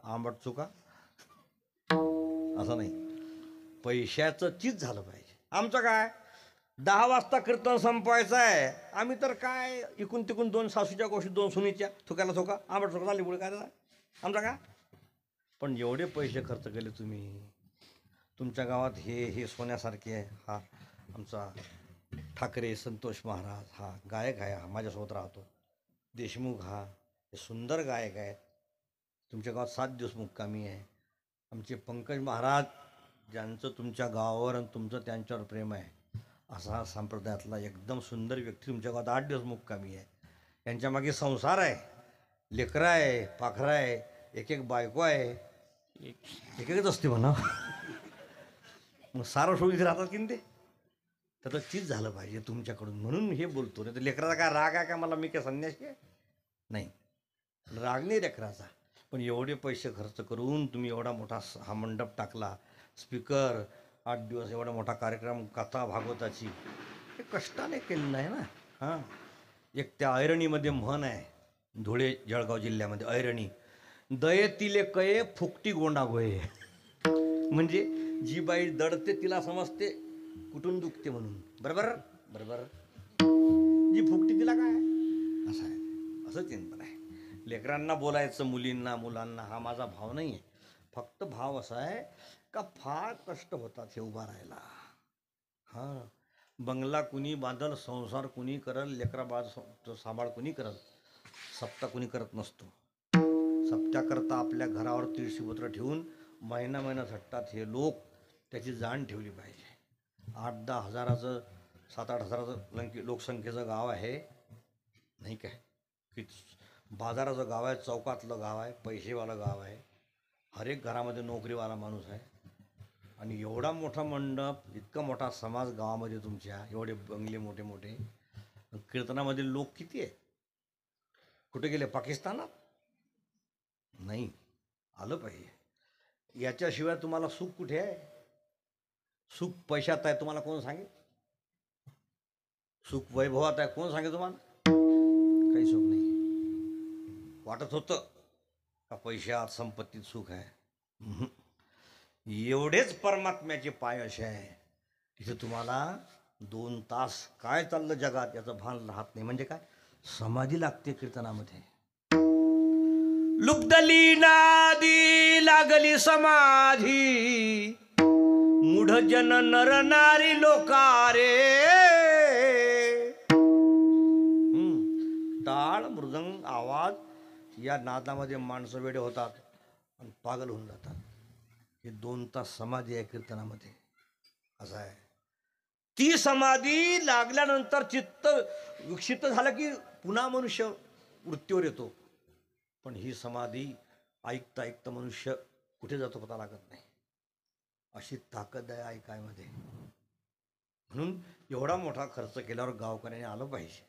आंबट चुका असं नाही, पैशाचं चीज झालं पाहिजे. आमचं काय 10 वाजता कीर्तन संपवायचं आहे, आम्ही तर काय इकून तिकून 2 सासूच्या गोष्टी 2 सुनीच्या थुक्याला थोका आंबट चुका झाली पुढे काय झालं आमचा काय. पण एवढे पैसे खर्च केले तुम्ही तुमच्या गावात, हे सोन्यासारखे आहे. हा आमचा ठाकरे संतोष महाराज हा गायक आहे, हा माझ्यासोबत राहतो. देशमुख हा हे सुंदर गायक आहेत, तुमच्या गावात 7 दिवस मुक्कामी आहे. आमचे पंकज महाराज ज्यांचं तुमच्या गावावर आणि तुमचं त्यांच्यावर प्रेम आहे, असा हा संप्रदायातला एकदम सुंदर व्यक्ती तुमच्या गावात 8 दिवस मुक्कामी आहे. यांच्या मागे संसार आहे, लेकरं आहे, पाखरं आहे, एक एक बायको आहे, एक एकच असते म्हणा. मग सारं सोयीत राहतात की ते, त्याचं चीज झालं पाहिजे तुमच्याकडून, म्हणून हे बोलतो. नाही तर लेकराचा काय राग आहे का मला, मी काय संन्यासी आहे नाही, राग नाही लेकराचा. पण एवढे पैसे खर्च करून तुम्ही एवढा मोठा हा मंडप टाकला, स्पीकर, 8 दिवस एवढा मोठा कार्यक्रम, कथा भागवताची, हे कष्टाने केलेलं आहे ना. हां, एक त्या ऐरणीमध्ये म्हण आहे, धुळे जळगाव जिल्ह्यामध्ये ऐरणी, दये तिले कये फुकटी गोंडा गोये. म्हणजे जी बाई दडते तिला समजते कुठून दुखते म्हणून. बरोबर बरोबर, जी फुकटी तिला काय, असं आहे. असं चिंतन आहे. लेकरांना बोलायचं, मुलींना मुलांना, हा माझा भाव नाही आहे. फक्त भाव असा आहे का फार कष्ट होतात हे उभा राहायला. हां, बंगला कुणी बांधल, संसार कुणी करल, लेकरा बाळ सांभाळ कुणी करल, सप्ता कुणी करत नसतो. सप्त्याकरता आपल्या घरावर तुळशीपत्र ठेवून महिना महिना झटतात हे लोक, त्याची जाण ठेवली पाहिजे. 8-10 हजाराचं 7-8 हजाराचं लोकसंख्येचं गाव आहे नाही काय, की बाजाराचं गाव आहे, चौकातलं गाव आहे, पैसेवालं गाव आहे, हर एक घरामध्ये नोकरीवाला माणूस आहे. आणि एवढा मोठा मंडप, इतका मोठा समाज गावामध्ये तुमच्या, एवढे बंगले मोठे मोठे, कीर्तनामध्ये लोक किती आहे, कुठे गेले, पाकिस्तानात नाही, आलं पाहिजे. याच्याशिवाय तुम्हाला सुख कुठे आहे, सुख पैशात आहे तुम्हाला कोण सांगे, सुख वैभवात आहे कोण सांगे तुम्हाला, काही सुख नाही. वाटत होतं का पैशात संपत्तीत सुख आहे, एवढेच परमात्म्याचे पाय असे आहे, तिथे तुम्हाला 2 तास काय चाललं जगात याचं भान राहत नाही. म्हणजे काय, समाधी लागते कीर्तनामध्ये. लुब्धली नादी लागली समाधी, मूढ जन नर नारी लोकारे. टाळ मृदंग आवाज या नादामध्ये माणसं वेडे होतात आणि पागल होऊन जातात. हे 2 तास समाधी आहे कीर्तनामध्ये. असं आहे, ती समाधी लागल्यानंतर चित्त विक्षिप्त झालं की पुन्हा मनुष्य मृत्यूवर येतो. पण ही समाधी ऐकता ऐकता मनुष्य कुठे जातो पता लागत नाही, अशी ताकद आहे ऐकायमध्ये. म्हणून एवढा मोठा खर्च केल्यावर गावकऱ्याने आलं पाहिजे.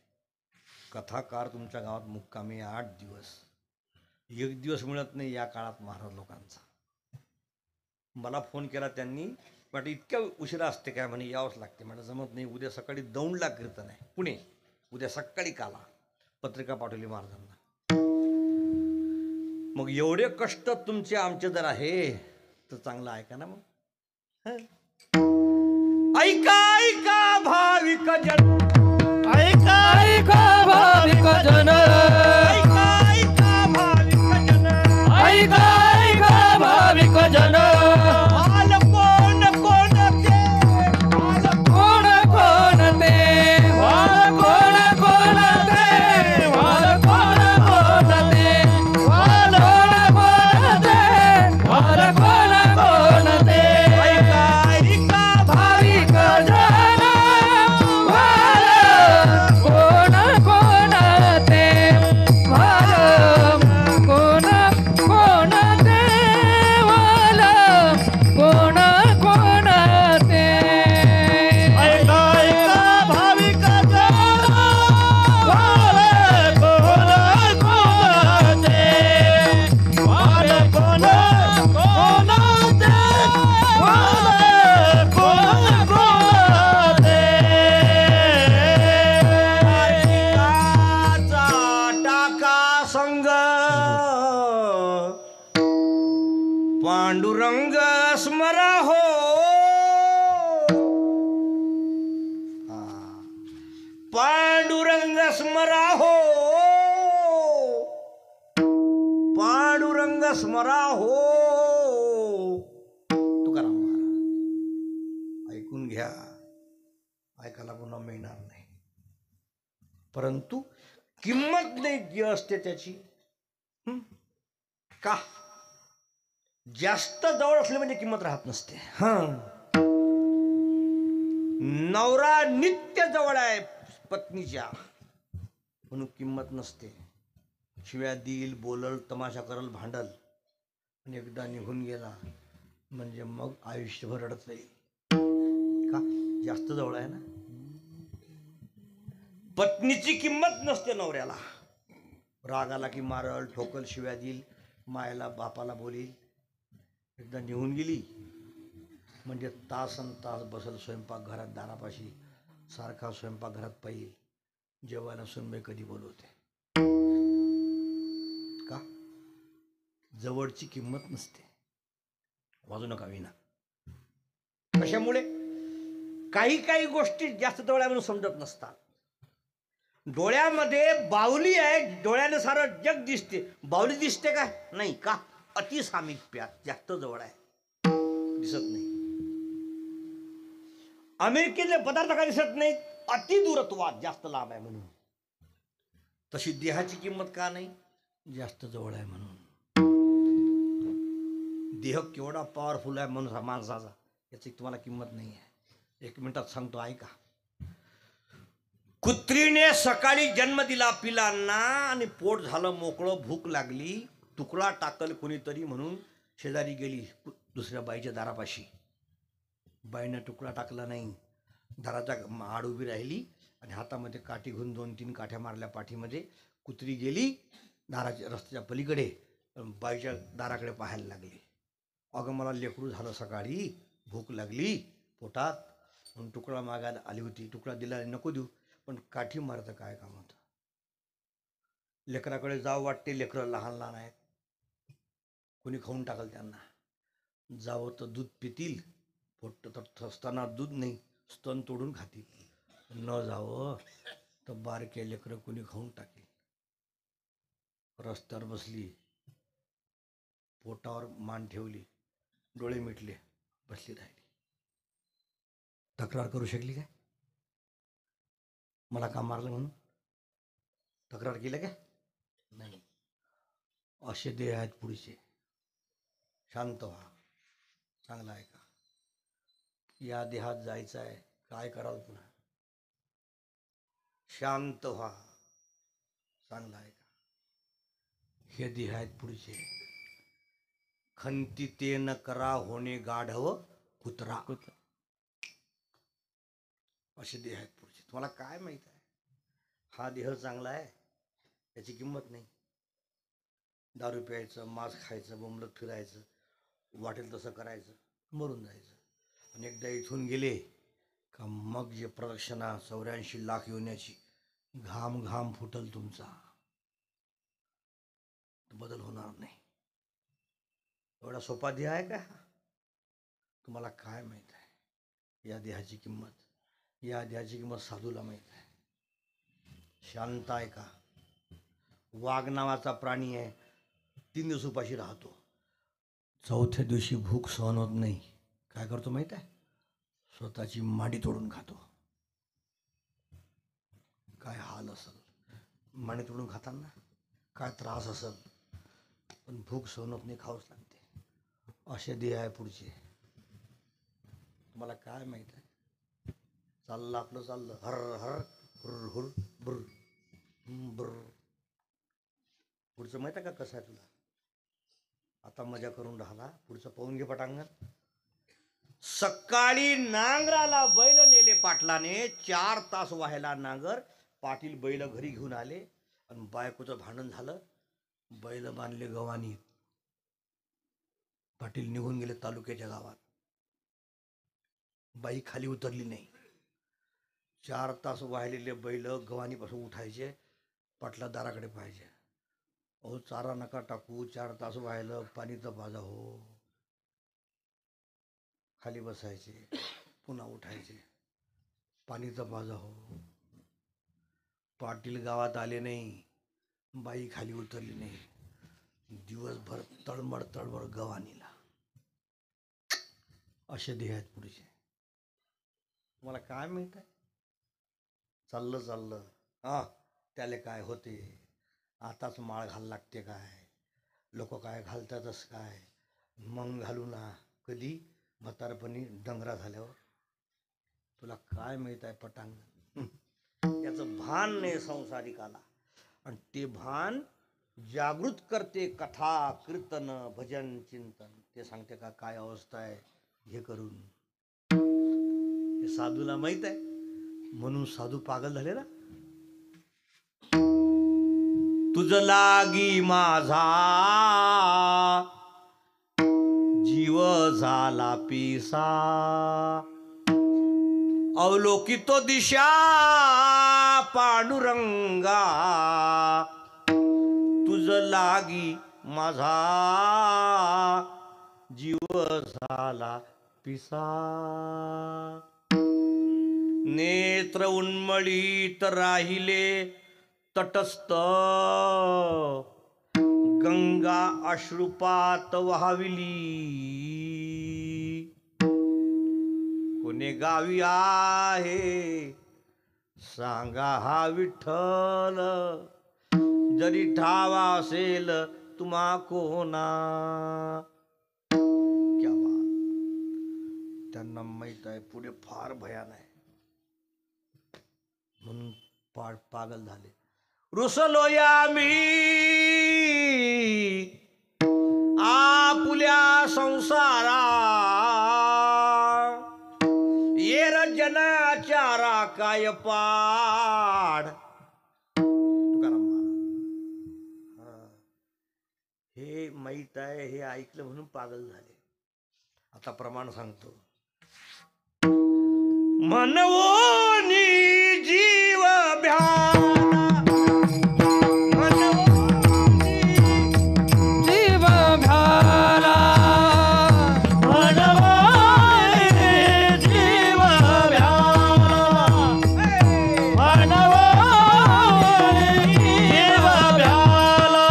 कथाकार तुमच्या गावात मुक्कामी 8 दिवस, 1 दिवस मिळत नाही या काळात महाराज लोकांचा. मला फोन केला त्यांनी, म्हटलं इतक्या उशिरा असते काय, म्हणे यावंच लागते. म्हटलं जमत नाही, उद्या सकाळी दौंडला कीर्तन आहे पुणे, उद्या सकाळी काला. पत्रिका पाठवली महाराजांना. मग एवढे कष्ट तुमचे आमचे जर आहे तर चांगलं ऐका ना. मग ऐका ऐका भाविक जन, ऐका ऐका भाविक जन, ऐका ऐका भाविक जन, ऐका ऐका भाविक जन. आल कोण कोण ते, वाल कोण कोण ते, वाल कोण कोण ते, वाल कोण कोण ते, वाल कोण कोण ते, वाल कोण कोण ते. ऐका ऐका भाविक जन, वाल कोण कोण ते, पांडुरंग स्मरा हो. पांडुरंग स्मरा हो. पांडुरंग स्मरा हो. तुकाराम महाराज. ऐकून घ्या, ऐकायला पुन्हा मिळणार नाही, परंतु किंमत नाही जी असते त्याची. का? जास्त जवळ असले म्हणजे किंमत राहत नसते. नवरा नित्य जवळ आहे पत्नीच्या म्हणून किंमत नसते. शिव्या देईल, बोलल, तमाशा करल, भांडल, आणि एकदा निघून गेला म्हणजे मग आयुष्यभर रडत जाईल. का? जास्त जवळ आहे ना. पत्नीची किंमत नसते नवऱ्याला. राग आला की मारल, ठोकल, शिव्या देईल, मायला बापाला बोलील. एकदा निघून गेली म्हणजे तासन तास बसल स्वयंपाकघरात दारापाशी, सारखा स्वयंपाकघरात पाहिल, जेवायला सुनबाई कधी बोलवते. का? जवळची किंमत नसते. वाजू नका विना. कशामुळे? काही काही गोष्टी जास्त जवळ आहे म्हणून समजत नसतात. डोळ्यामध्ये बावली आहे, डोळ्याने सारं जग दिसते, बावली दिसते काय? नाही. का? अति सामिप्यात, जास्त जवळ आहे, दिसत नाही. अमेरिकेतले पदार्थ काय दिसत नाहीत, अति दूरत्वात, जास्त लांब आहे म्हणून. तशी देहाची किंमत का नाही? जास्त जवळ आहे म्हणून. देह केवढा पॉवरफुल आहे म्हणून माणसाचा, याची तुम्हाला किंमत नाही आहे. 1 मिनिटात सांगतो, ऐका. कुत्रीने सकाळी जन्म दिला पिलांना आणि पोट झालं मोकळं, भूक लागली, तुकडा टाकल कोणीतरी म्हणून शेजारी गेली दुसऱ्या बाईच्या दारापाशी. बाईनं तुकडा टाकला नाही, दाराच्या आड उभी राहिली आणि हातामध्ये काठी घेऊन 2-3 काठ्या मारल्या पाठीमध्ये. कुत्री गेली दाराच्या रस्त्याच्या पलीकडे, बाईच्या दाराकडे पाहायला लागली. अगं मला लेकरू झालं सकाळी, भूक लागली पोटात, म्हणून तुकडा मागायला आली होती. तुकडा दिला, नको देऊ, पण काठी मारतं काय काम होतं? लेकराकडे जावं वाटते, लेकरं लहान लहान आहेत, कोणी खाऊन टाकल त्यांना. जावं तर दूध पितील, पोट तर स्तनात दूध नाही, स्तन तोडून खातील. न जावं तर बारके लेकरं कोणी खाऊन टाकेल. रस्त्यावर बसली, पोटावर मान ठेवली, डोळे मिटले, बसली राहिली. तक्रार करू शकली काय? मला का मारलं म्हणून तक्रार केलं काय? नाही. असे देह आहेत पुढचे. शांत व्हा, चांगला आहे का? या देहात जायचं आहे, काय कराल पुन्हा? शांत व्हा, चांगला आहे का? हे देह आहेत पुढचे. खंती ते न करा होणे गाढव कुत्रा, असे देह आहेत पुढचे. तुम्हाला काय माहित आहे? हा देह चांगला आहे, याची किंमत नाही. दारू प्यायचं, मांस खायचं, बोंबलत फिरायचं, वाटेल तसं करायचं, मरून जायचं. आणि एकदा इथून गेले का मग जे प्रदक्षिणा 84 लाख येण्याची, घाम घाम फुटल तुमचा, बदल होणार नाही. एवढा सोपा देह आहे का? तुम्हाला काय माहित आहे या देहाची किंमत? या देहाची किंमत साधूला माहीत आहे. शांत आहे का? वाघ नावाचा प्राणी आहे, 3 दिवस उपाशी राहतो, 4थ्या दिवशी भूक सहन होत नाही, काय करतो माहीत आहे? स्वतःची मांडी तोडून खातो. काय हाल असेल मांडी तोडून खाताना, काय त्रास असेल, पण भूक सहन होत नाही, खाऊच लागते. असे देह आहे पुढचे. तुम्हाला काय माहीत आहे? चाललं आपलं, चाललं हर हर हुर हुर बुर बुर. पुढचं माहीत आहे का कसं आहे तुला? आता मजा करून राहिला, पुढचं पाहून घे पटांगण. सकाळी नांगराला बैल नेले पाटलाने, 4 तास व्हायला नांगर. पाटील बैल घरी घेऊन आले आणि बायकोचं भांडण झालं, बैल बांधले गव्हाणी. पाटील निघून गेले तालुक्याच्या गावात. बाई खाली उतरली नाही. 4 तास वाहिलेले बैल गव्हाणीपासून उठायचे, पाटला दाराकडे पाहायचे. अहो चारा नका टाकू, 4 तास व्हायलं, पाणी तर पाजा हो. खाली बसायचे, पुन्हा उठायचे. पाणीचा बाजा हो. पाटील गावात आले नाही, बाई खाली उतरली नाही. दिवसभर तळमळ तळमळ गव्हाणीला. असे ध्येय आहेत पुढचे. मला काय माहित आहे. चाललं चाललं हा त्याले काय होते. आताच माळ घाल लागते काय, लोक काय घालतातच काय, मग घालू ना कधी म्हातारपणी डंगरा झाल्यावर. तुला काय माहित आहे पटांग. याचं भान नाही संसारिकाला. आणि ते भान जागृत करते कथा कीर्तन भजन चिंतन. ते सांगते का काय अवस्था आहे हे करून. हे साधूला माहित आहे म्हणून साधू पागल झाले ना. तुझ लागी माझा जीव झाला पिसा, अवलोकितो दिशा पांडुरंगा. तुझ लागी माझा जीव झाला पिसा. नेत्र उन्मळीत राहिले तटस्थ, गंगा अश्रुपात वाहविली. कोणे गावी आहे सांगा हा विठ्ठल, जरी ठावा असेल तुम्हा कोणा. क्या बात. त्यांना माहित आहे पुढे फार भयान आहे म्हणून पागल झाले. रुसलो या मी आपुल्या संसारा, येर जनाचारा काय पाड. तुकाराम महाराज. हे माहीत आहे, हे ऐकलं म्हणून पागल झाले. आता प्रमाण सांगतो. मनवोनी जीव भ्याला, मनवोनी जीव भ्याला, मनवोनी जीव भ्याला, मनवोनी जीव भ्याला.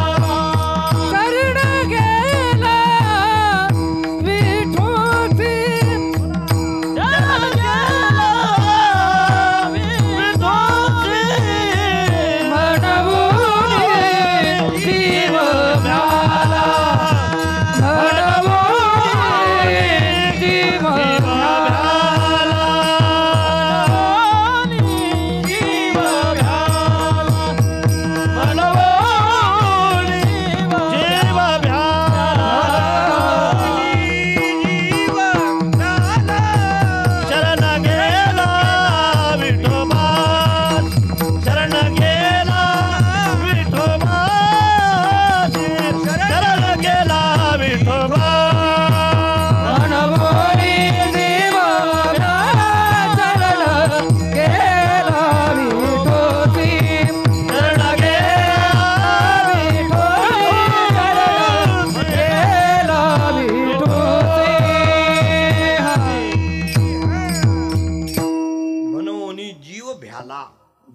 शरण गेला विठोती,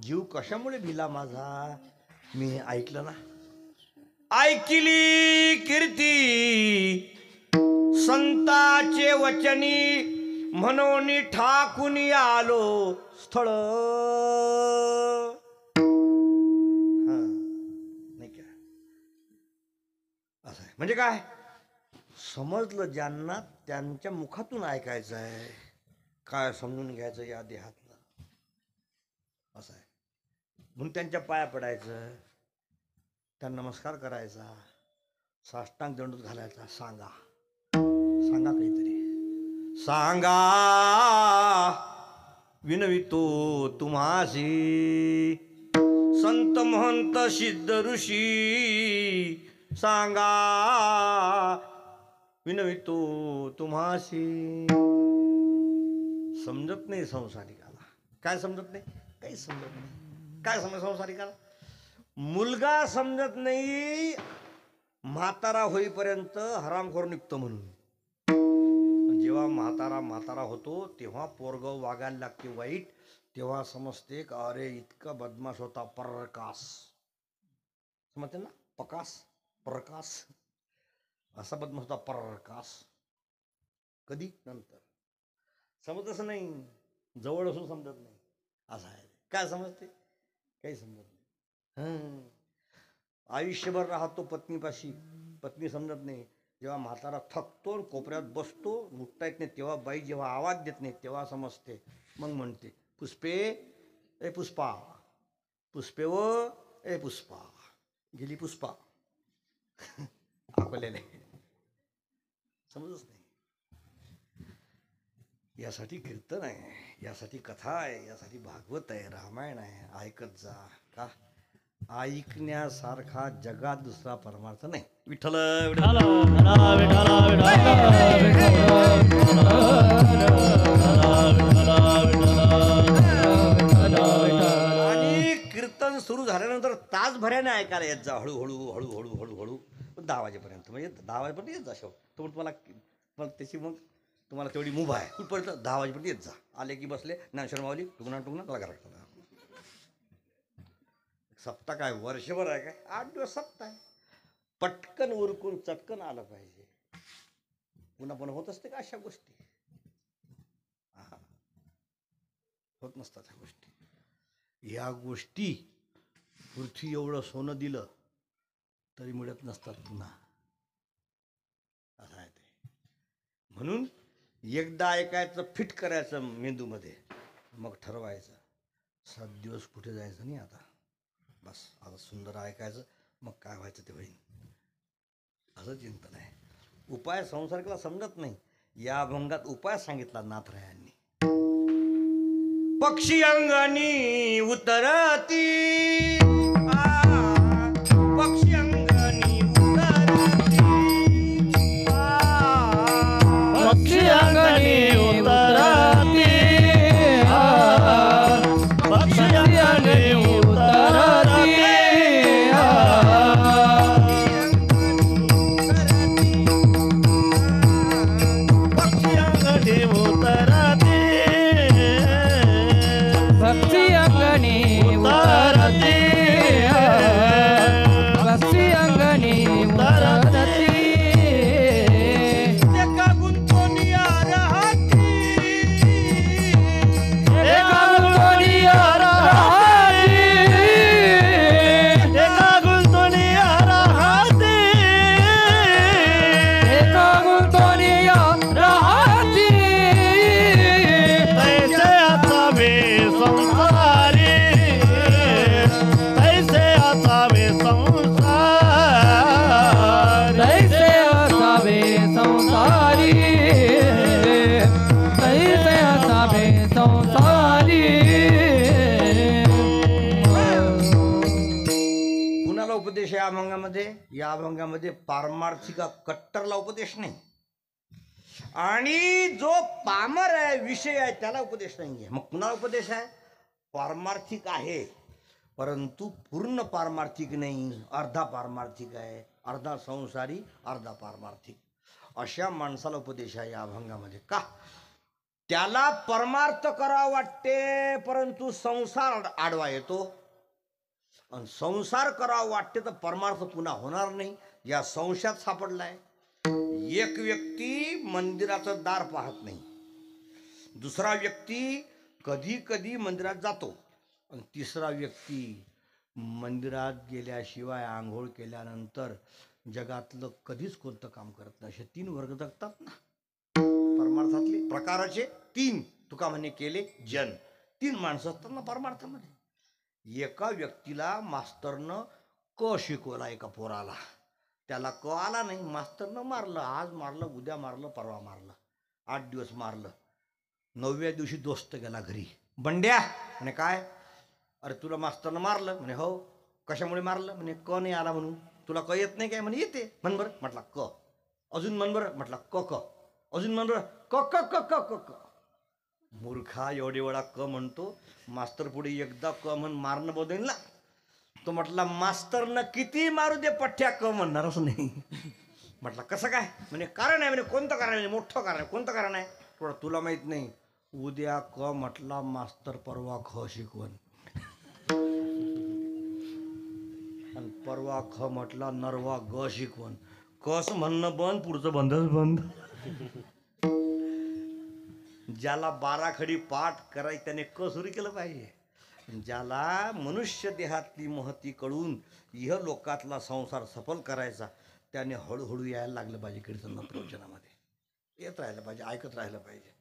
जीव कशामुळे भिला माझा. मी ऐकलं ना. ऐकिली कीर्ती संताचे वचनी, म्हणून ठाकून आलो स्थळ. नाही का असं आहे. म्हणजे काय समजलं ज्यांना त्यांच्या मुखातून ऐकायचं आहे, काय समजून घ्यायचं या देहातलं. असं आहे. म्हणून त्यांच्या पाया पडायचं, त्यांना नमस्कार करायचा, साष्टांग दंडोत घालायचा. सांगा सांगा काहीतरी सांगा, विनवितो तुम्हासी. संत महंत सिद्ध ऋषी सांगा, विनवितो तुम्हासी. समजत नाही संसारिकाला. काय समजत नाही? काही समजत नाही. काय समज संसारिकाला? मुलगा समजत नाही म्हातारा होईपर्यंत हरामखोर निघतो म्हणून. जेव्हा म्हातारा होतो तेव्हा पोरगं वागायला लागते वाईट, तेव्हा समजते का अरे इतका बदमाश होता प्रकाश, समजते ना, प्रकाश असा बदमाश होता प्रकाश. कधी नंतर समजतच नाही, जवळ असून समजत नाही असं आहे. काय समजते? काही समजत नाही. आयुष्यभर राहतो पत्नीपाशी, पत्नी समजत नाही. जेव्हा म्हातारा थकतो कोपऱ्यात बसतो, उठता येत नाही, तेव्हा बाई जेव्हा आवाज देत नाही तेव्हा समजते. मग म्हणते पुष्पे ए पुष्पा, पुष्पे व ए पुष्पा, गेली पुष्पा अकोल्याला. समजच नाही. यासाठी कीर्तन आहे, यासाठी कथा आहे, यासाठी भागवत आहे, रामायण आहे. ऐकत जा. का ऐकण्यासारखा जगात दुसरा परमार्थ नाही. विठ्ठल विठ्ठल आणि कीर्तन सुरू झाल्यानंतर तासभराने ऐकायला येत जा. हळूहळू हळूहळू हळूहळू 10 वाजेपर्यंत, म्हणजे 10 वाजेपर्यंत येत जा. शेवट तो तुम्हाला त्याची मग तुम्हाला तेवढी मुभा आहे. कुठपर्यंत? 10 वाजेपर्यंत येत जा. आले की बसले ज्ञानेश्वर माऊली टुकना त्याला घरात. सप्ताह काय वर्षभर आहे काय? 8 दिवस सप्ताह आहे. पटकन उरकून चटकन आलं पाहिजे. पुन्हा पुन्हा होत असते का अशा गोष्टी? होत नसतात ह्या गोष्टी. या गोष्टी पृथ्वी एवढं सोनं दिलं तरी मिळत नसतात पुन्हा, असं आहे ते. म्हणून एकदा ऐकायचं, फिट करायचं मेंदूमध्ये, मग ठरवायचं 7 दिवस कुठे जायचं नाही. आता बस, आता सुंदर ऐकायचं, मग काय व्हायचं ते होईल, असं चिंतन आहे. उपाय संसारिकला समजत नाही. या अभंगात उपाय सांगितला नाथरायांनी. पक्षी अंगणी उतरती, पक्षी अंगणी उतरती, पक्षी अंगणी उतरती, पक्षी अंगणी उतरती, पक्षी अंगणी उतरती, पक्षी अंगणी उतरती, पक्षी अंगणी उतरती, एका गुंतवणीया राहती, एका गुंतवणीया राहती, एका गुंतवणीया राहती, एका गुंतवणीया राहती, तैसे असावे संसारी, तैसे असावे संसार, तैसे असावे संसारी, तैसे असावे संसारी. कुणाला उपदेश आहे या अभंगामध्ये? या अभंगामध्ये पारमार्थिका कट्टरला उपदेश नाही, आणि जो पामर आहे, विषय आहे, त्याला उपदेश नाही आहे. मग कुणाला उपदेश आहे? पारमार्थिक आहे परंतु पूर्ण पारमार्थिक नाही, अर्धा पारमार्थिक आहे, अर्धा संसारी, अर्धा पारमार्थिक. अशा माणसाला उपदेश आहे या अभंगामध्ये. का? त्याला परमार्थ करावा वाटते परंतु संसार आडवा येतो, आणि संसार करावा वाटते तर परमार्थ पुन्हा होणार नाही. या संशयात सापडलाय. एक व्यक्ती मंदिराचं दार पाहत नाही, दुसरा व्यक्ती कधी कधी मंदिरात जातो, आणि तिसरा व्यक्ती मंदिरात गेल्याशिवाय आंघोळ केल्यानंतर जगातलं कधीच कोणतं काम करत नाही. असे 3 वर्ग जगतात ना परमार्थातले. प्रकाराचे 3 तुका म्हणे केले जन. 3 माणसं असतात ना परमार्थामध्ये. एका व्यक्तीला मास्तरनं क शिकवला, एका पोराला त्याला क आला नाही, मास्तरनं मारलं. आज मारलं, उद्या मारलं, परवा मारलं, 8 दिवस मारलं. 9व्या दिवशी दोस्त गेला घरी. बंड्या म्हणे काय? अरे तुला मास्तरनं मारलं. म्हणे हो. कशामुळे मारलं? म्हणे क नाही आला म्हणून. तुला क येत नाही काय? म्हणे येते. म्हण बरं. म्हटला क. अजून म्हण बरं. म्हटला क क. अजून म्हण बरं. क क क क क क. मूर्खा एवढे वेळा क म्हणतो. मास्तर पुढे एकदा क म्हण मारणं बदल ना. तो म्हटला मास्तरनं किती मारू दे पठ्ठ्या, क म्हणणारच नाही. म्हटलं कसं काय? म्हणजे कारण आहे. म्हणजे कोणतं कारण आहे? मोठं कारण आहे. कोणतं कारण आहे? थोडं तुला माहित नाही. उद्या क म्हटला मास्तर, परवा ख शिकवण, आणि परवा ख म्हटला नरवा ग शिकवण. कस म्हणणं बंद, पुढचं बंदच बंद. ज्याला 12 खडी पाठ करायची त्याने क सुरू केलं पाहिजे. ज्याला मनुष्य देहातली महती कळून इह लोकातला संसार सफल करायचा त्याने हळूहळू यायला लागलं पाहिजे. कीर्तन प्रवचनामध्ये येत राहिलं पाहिजे, ऐकत राहिलं पाहिजे,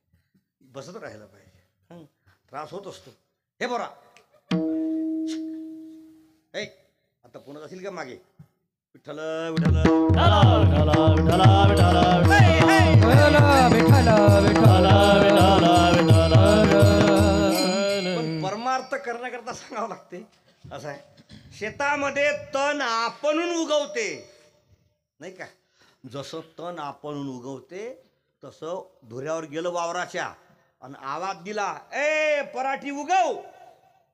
बसत राहिलं पाहिजे. त्रास होत असतो. हे बरा हे आता पुन्हा जाशील का मागे? विठ्ठल विठ्ठल विठ्ठला विठ्ठला विठ्ठला विठ्ठला विठ्ठल विठ्ठल विठ्ठल. पण परमार्थ करण्याकरता सांगावं लागते. असं आहे, शेतामध्ये तण आपणून उगवते नाही का? जसं तण आपणून उगवते तसं धुऱ्यावर गेलं वावराच्या आणि आवाज दिला, ए पराठी उगव,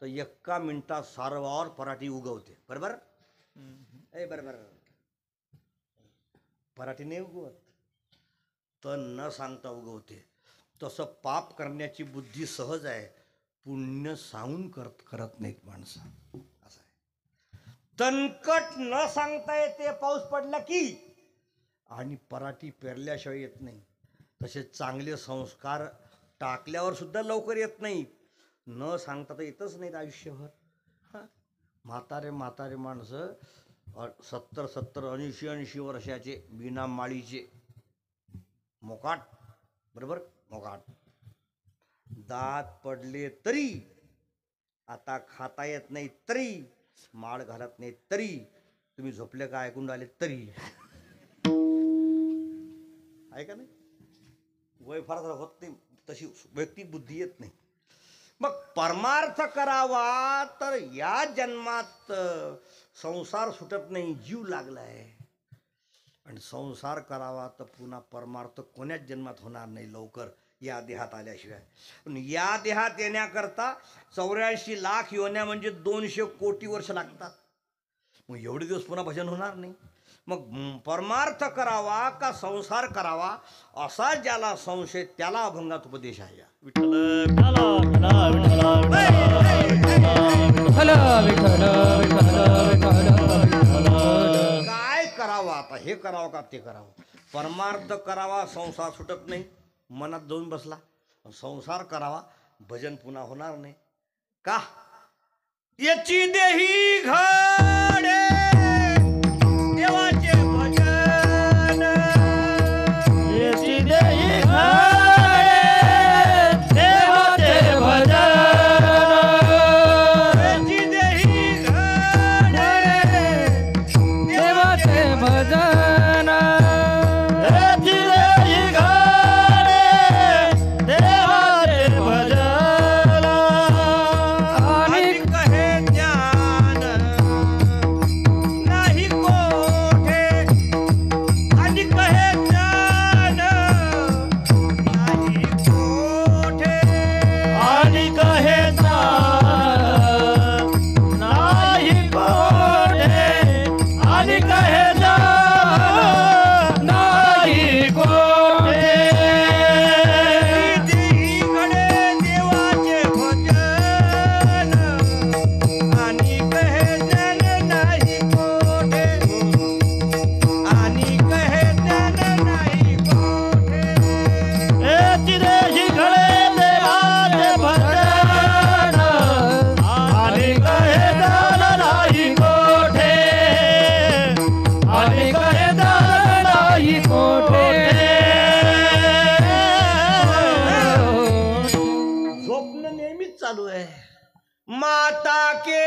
तर 1 मिनिटात सारं वावर पराठी उगवते. बरोबर? ए बरोबर. पराठी नाही उगवत, तण न सांगता उगवते. तसं पाप करण्याची बुद्धी सहज आहे, पुण्य सांगून करत नाहीत माणसं. असं आहे. तणकट न सांगता येते पाऊस पडला की, आणि पराठी पेरल्याशिवाय येत नाही. तसे चांगले संस्कार टाकल्यावर सुद्धा लवकर येत नाहीत. न सांगता तर येतच नाहीत आयुष्यभर. म्हातारे माणसं 70-80 वर्षाचे बिना माळीचे मोकाट, बरोबर मोकाट, दात पडले तरी, आता खाता येत नाही तरी, माळ घालत नाही तरी, तुम्ही झोपले का ऐकून राहिले तरी, आहे का नाही? वय फार होत नाही, तशी व्यक्ती बुद्धी येत नाही. मग परमार्थ करावा तर या जन्मात संसार सुटत नाही, जीव लागलाय. आणि संसार करावा तर पुन्हा परमार्थ कोण्याच जन्मात होणार नाही लवकर, या देहात आल्याशिवाय. पण या देहात येण्याकरता 84 लाख योन्या म्हणजे 200 कोटी वर्ष लागतात. मग एवढे दिवस पुन्हा भजन होणार नाही. मग परमार्थ करावा का संसार करावा असा ज्याला संशय त्याला अभंगात उपदेश आहे. विठ्ठल विठ्ठला विठ्ठला विठ्ठला विठ्ठल विठ्ठल विठ्ठल. काय करावं आता? हे करावं का ते करावं? परमार्थ करावा, संसार सुटत नाही, मनात जाऊन बसला. संसार करावा, भजन पुन्हा होणार नाही का? याची देही घडे देवाचे भजन, याची देही घडे देवाचे भजन, याची देही घडे देवाचे भजन, याची देही घडे देवाचे भजन. आणि कहे ज्ञान नाही कोठे, आणि कहे ज्ञान नाही कोठे, आणि कहे नाही कोठे, आणि कहे नाही कोठे. देही घडे देवाचे भजन, आणि कहे ज्ञान नाही कोठे, आणि कहे ज्ञान नाही कोठे. याची देही घडे देवाचे भजन, आणि कहे नाही कोठे, आणि कहे नाही कोठे. स्वप्न नेहमीच चालू आहे. माता के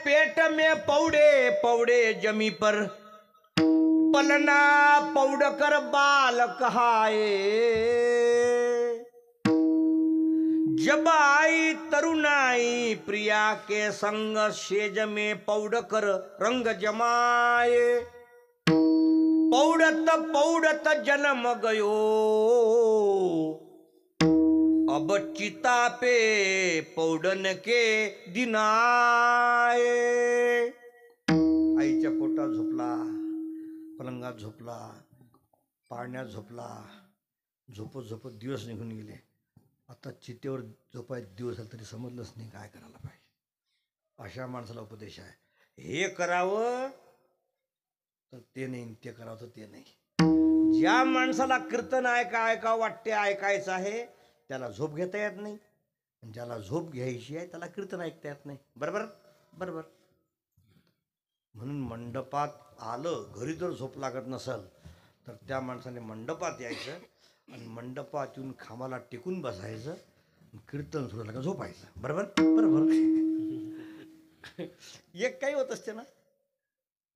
पेट में पौड़े पौड़े जमी पर, पलना पौड़ कर बाल कहाए. जब आई तरुणाई प्रिया के संग, सेज में पौड़ कर रंग जमाए. पौड़त पौड़त जन्म गयो, अब चिता पे पौडन के दिनाए. आईच्या पोटात झोपला, पलंगात झोपला, पाळण्यात झोपला, झोपत झोपत दिवस निघून गेले. आता चितेवर झोपायचे दिवस झाले तरी समजलंच नाही काय करायला पाहिजे. अशा माणसाला उपदेश आहे, हे करावं तर ते नाही, ते करावं तर ते नाही. ज्या माणसाला कीर्तन ऐकावं वाटते, ऐकायचं आहे, त्याला झोप घेता येत नाही. ज्याला झोप घ्यायची आहे त्याला कीर्तन ऐकता येत नाही. बरोबर बरोबर. म्हणून मंडपात आलं, घरी जर झोप लागत नसेल तर त्या माणसाने मंडपात यायचं आणि मंडपात येऊन खांबाला टेकून बसायचं, कीर्तन सुरू झालं का झोपायचं. बरोबर बरोबर. एक काही होत असते ना,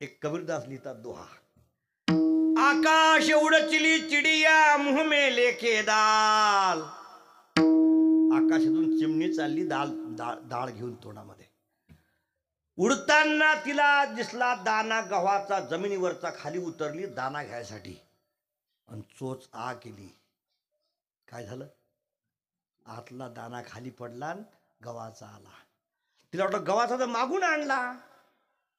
एक कबीरदास लिहितात दोहा, आकाश उडचिली चिडिया मुह में लेके दाल. आकाशातून चिमणी चालली डाळ घेऊन तोंडामध्ये. उडताना तिला दिसला दाना गव्हाचा, जमिनीवरचा, खाली उतरली दाना घ्यायसाठी आणि चोच आ केली. काय झालं? आतला दाना खाली पडला आणि गव्हाचा आला. तिला वाटलं गव्हाचा तर मागून आणला.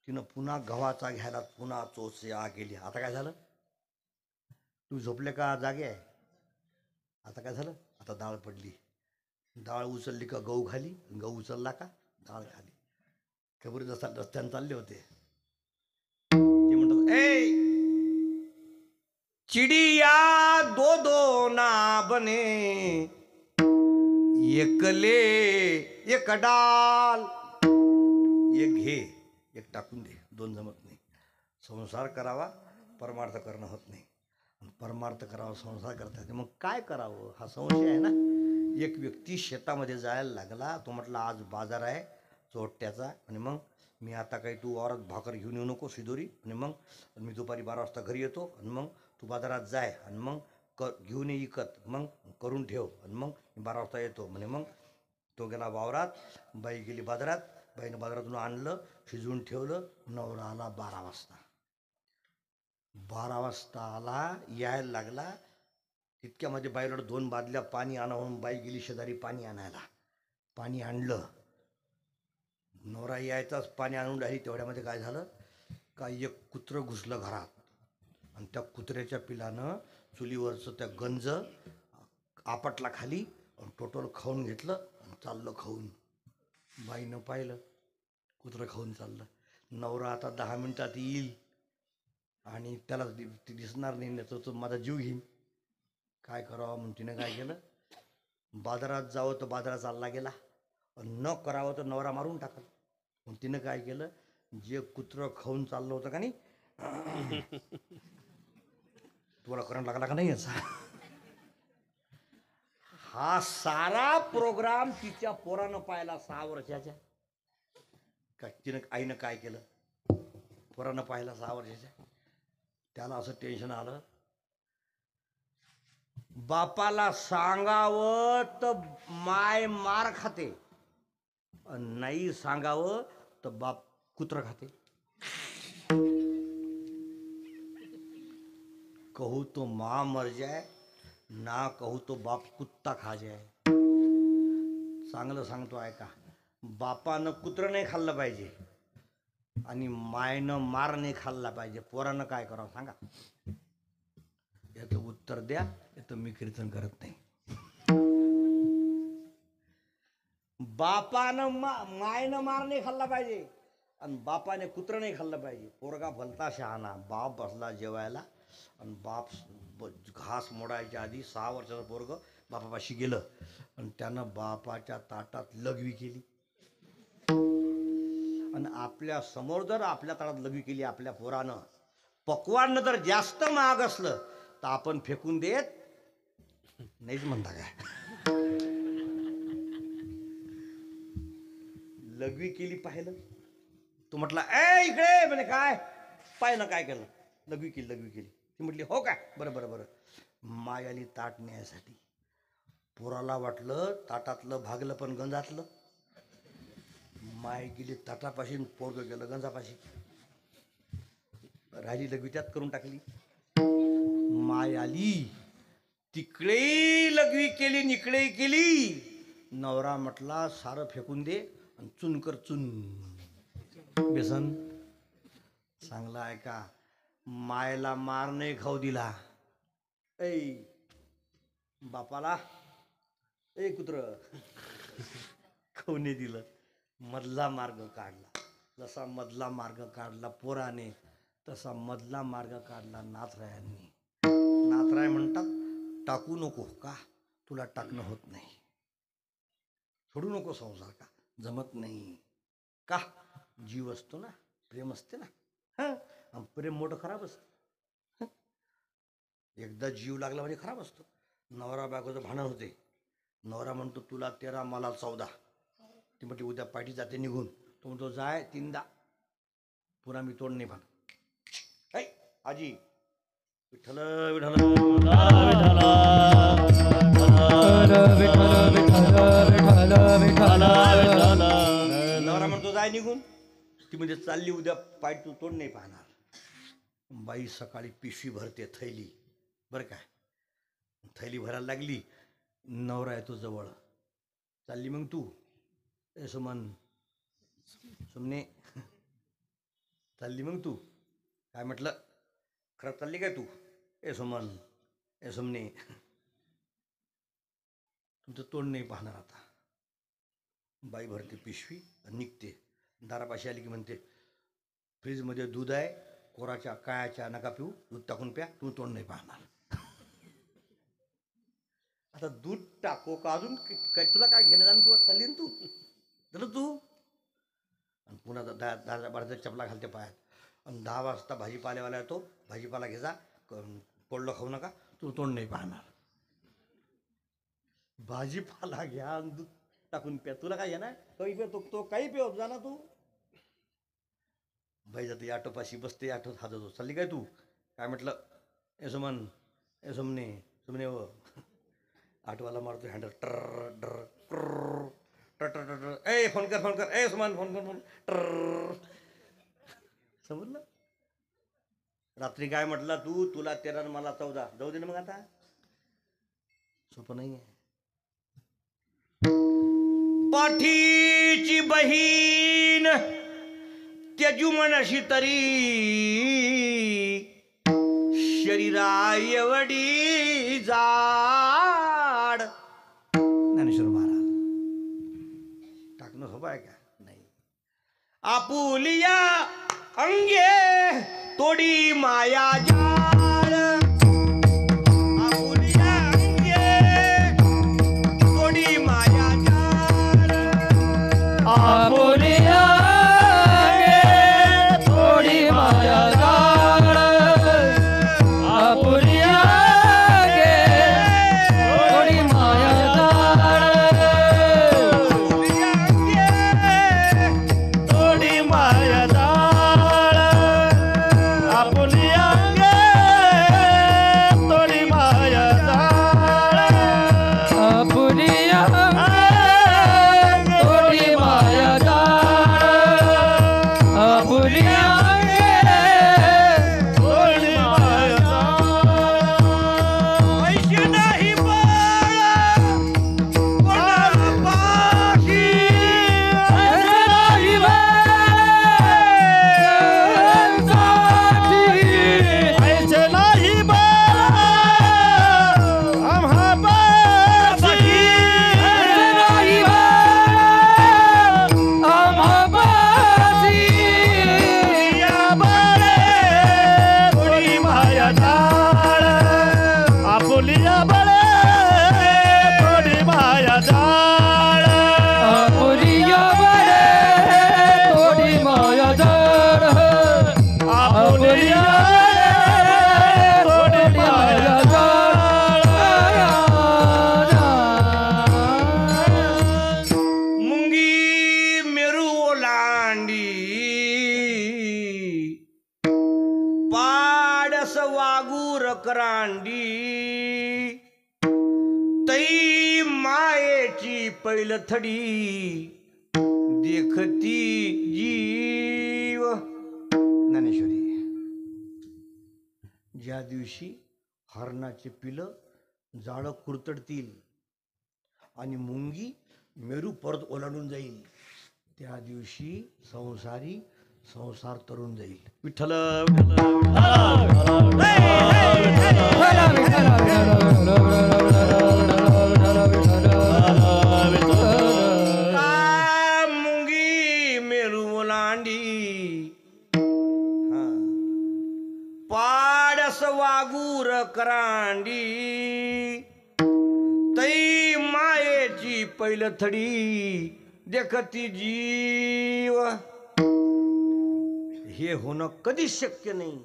तिनं पुन्हा गव्हाचा घ्यायला पुन्हा चोच आ केली. आता काय झालं? तू झोपले का जागे आहे? आता काय झालं? आता डाळ पडली. डाळ उचलली का गहू खाली, गहू उचलला का डाळ खाली. कबीरदास रस्त्याने चालले होते, ते म्हणतात, ए चिडिया दो दो ना बने, एकले एक डाल. एक घे एक टाकून दे, दोन जमत नाही. संसार करावा परमार्थ करणं होत नाही, परमार्थ करावा संसार करता येते. मग काय करावं हा संशय आहे ना. एक व्यक्ती शेतामध्ये जायला लागला. तो म्हटला आज बाजार आहे चोरट्याचा, आणि मग मी आता काही तू वावरात भाकर घेऊन येऊ नको शिदोरी, आणि मग मी दुपारी 12 वाजता घरी येतो, आणि मग तू बाजारात जाय आणि मग घेऊन ये इकत, मग करून ठेव, आणि मग 12 वाजता येतो म्हणे. मग तो गेला वावरात, बाई गेली बाजारात, बाईनं बाजारातून आणलं, शिजवून ठेवलं. नवरा आला 12 वाजता. 12 वाजता आला, यायला लागला. तितक्यामध्ये बाईला 2 बादल्या पाणी आणा म्हणून बाई गेली शेजारी पाणी आणायला. पाणी आणलं, नवरा यायचाच पाणी आणून राहिली. तेवढ्यामध्ये काय झालं का, एक कुत्रं घुसलं घरात, आणि त्या कुत्र्याच्या पिलानं चुलीवरचं त्या गंज आपटला खाली, आणि टोटल खाऊन घेतलं आणि चाललं खाऊन. बाईनं पाहिलं कुत्रं खाऊन चाललं. नवरा आता 10 मिनिटात येईल आणि त्याला ती दिसणार नाही, तर माझा जीव घेईन. काय करावं म्हणून तिनं काय केलं, बाजारात जावं तर बाजारात चालला गेला, न करावं तर नवरा मारून टाकल. मग तिनं काय केलं, जे कुत्रं खाऊन चाललं होतं का नाही, तुम्हाला करंट लागला का नाही याचा, हा सारा प्रोग्राम तिच्या पोरानं पाहिला 6 वर्षाच्या. काय तिनं आईनं काय केलं, पोरानं पाहिला 6 वर्षाच्या. त्याला असं टेन्शन आलं, बापाला सांगावं तर माय मार खाते, नाही सांगावं तर बाप कुत्र खाते. कहू तो माँ मर जाए, ना कहू तो बाप कुत्ता खा जाए. चांगलं सांगतो ऐका, बापानं कुत्रं नाही खाल्लं पाहिजे आणि मायनं मार नाही खाल्ला पाहिजे. पोरानं काय करावं सांगा, याचं उत्तर द्या, याचं मी कीर्तन करत नाही. बापानं मायनं मार नाही खाल्ला पाहिजे आणि बापाने कुत्रं नाही खाल्लं पाहिजे. पोरगा भलता शहाणा, बाप बसला जेवायला आणि बाप घास मोडायच्या आधी 6 वर्षाचं पोरग बापापाशी गेलं आणि त्यानं बापाच्या ताटात लघवी केली. आणि आपल्या समोर जर आपल्या ताटात लघवी केली आपल्या पोरानं, पक्वान्न जर जास्त महाग असलं तर आपण फेकून देत नाहीच म्हणता काय. लघवी केली पाहिलं, तू म्हटला ए इकडे, म्हणे काय पाहिलं काय केलं, लघवी केली लघवी केली. ती म्हटली हो काय, बरं बरं बरं. माय आली ताट न्यायसाठी. पोराला वाटलं ताटातलं भागलं पण गंजातलं. माय गेली ताटापाशी, पोरगं गेलं गंजापाशी. राहिली लघवी त्यात करून टाकली. माय आली, तिकडे लघवी केली निकडे केली. नवरा म्हटला सारं फेकून दे आणि चुन कर चुन. बेसन चांगला आहे का, मायला मार नाही खाऊ दिला, ऐ बापाला ए कुत्र खवने दिलं, मधला मार्ग काढला. जसा मधला मार्ग काढला पोराने, तसा मधला मार्ग काढला नाथरायांनी. नाथराय म्हणतात टाकू नको. का? तुला टाकणं होत नाही. सोडू नको संसार. का? जमत नाही. का? जीव असतो ना, प्रेम असते ना. हां, प्रेम मोठं खराब असतं. एकदा जीव लागला म्हणजे खराब असतो. नवरा बायकोचं भांडण होते. नवरा म्हणतो तुला 13 मला 14. ती म्हणते उद्या पाठी जाते निघून. तो म्हणतो जाय 3दा, पुन्हा मी तोंड नाही भांड. ऐ आजी विठ्ठल विठ्ठल नवरा म्हणतो जाय निघून. ती म्हणजे चालली उद्या पाय तू तोंड नाही पाहणार. बाई सकाळी पिशवी भरते थैली, बरं काय. थैली भरायला लागली. नवरा येतो जवळ. चालली मग तू? ए सुमन, सुमने चालली मग तू? काय म्हटलं? खरं चालली काय तू? ए सुमन, ए सुमने. तुमचं तोंड नाही पाहणार आता. बाई भरते पिशवी आणि निघते. दारापाशी आली की म्हणते फ्रीजमध्ये दूध आहे, कोराच्या काळ्याच्या नका पिऊ, दूध टाकून प्या. तू तोंड नाही पाहणार. आता दूध टाको का अजून काय? तुला काय घेणं जाणं? तू चालली ना तू झालं तू. आणि पुन्हा 10-12 चपला घालते पायात. आणि 10 वाजता भाजीपाल्यावाला येतो. भाजीपाला घे जा, पडलं खाऊ नका. तू तोंड नाही पाहणार. भाजीपाला घ्या आणि दूध टाकून प्या. तुला काय घेणार? काही पितो तो काही पिव जा ना तू. बाई जाते ऑटोपाशी बसते. ऑटोत हात चालली काय तू? काय म्हटलं? ए सुमन, ए सुमने, सुमने व ऑटोवाला मारतो हँडल. ट्र ड्र ट्र टर टर टर. ए फोन कर, फोन कर. ए सुमन फोन कर, फोन. ट्र समजलं? रात्री काय म्हटलं तू? तुला 13 मला 14. जाऊ दे ना मग आता. सोपं नाही आहे. पाठीची बहीण त्यजू मनशी तरी, शरीरा एवढी जाड. ज्ञानेश्वर महाराज. टाकणं सोपं आहे का? नाही. आपुलिया अंगे तोडी माया जाळ. आपुलिया अंगे तोडी माया जाळ. आपुलिया गे थोडी माया जाळ. आपुलिया गे थोडी माया जाळ. आपुलिया अंगे थोडी माया जाळ. आपुलिया गे थोडी माया जाळ. आपुलिया थोडी माया जाळ. आपुलिया थोडी माया जाळ. पैसे नाही बाळ कोणापाशी. ऐसे नाही बाळा आम्हा बाळासाठी. या बाळे थोडी माया जाळ. आपुलिया बाळे थोडी माया जाळ. आपुलिया बळे थोडी माया जाळ. आपुलिया थोडी माया जाळ. मुंगी मेरू ओलांडी, पाडस वागूर करांडी. तई मायेची पैलथडी, देखती जीव. ज्ञानेश्वरी. ज्या दिवशी हरणाचे पिलं जाळं कुरतडतील आणि मुंगी मेरू परत ओलांडून जाईल, त्या दिवशी संसारी संसार तरुण जाईल. विठ्ठल विठ्ठल. का मुंगी मेरू ओलांडी हा. पाडस वागूर करांडी तई मायेची पैलथडी देखती जीव. हे होणं कधीच शक्य नाही.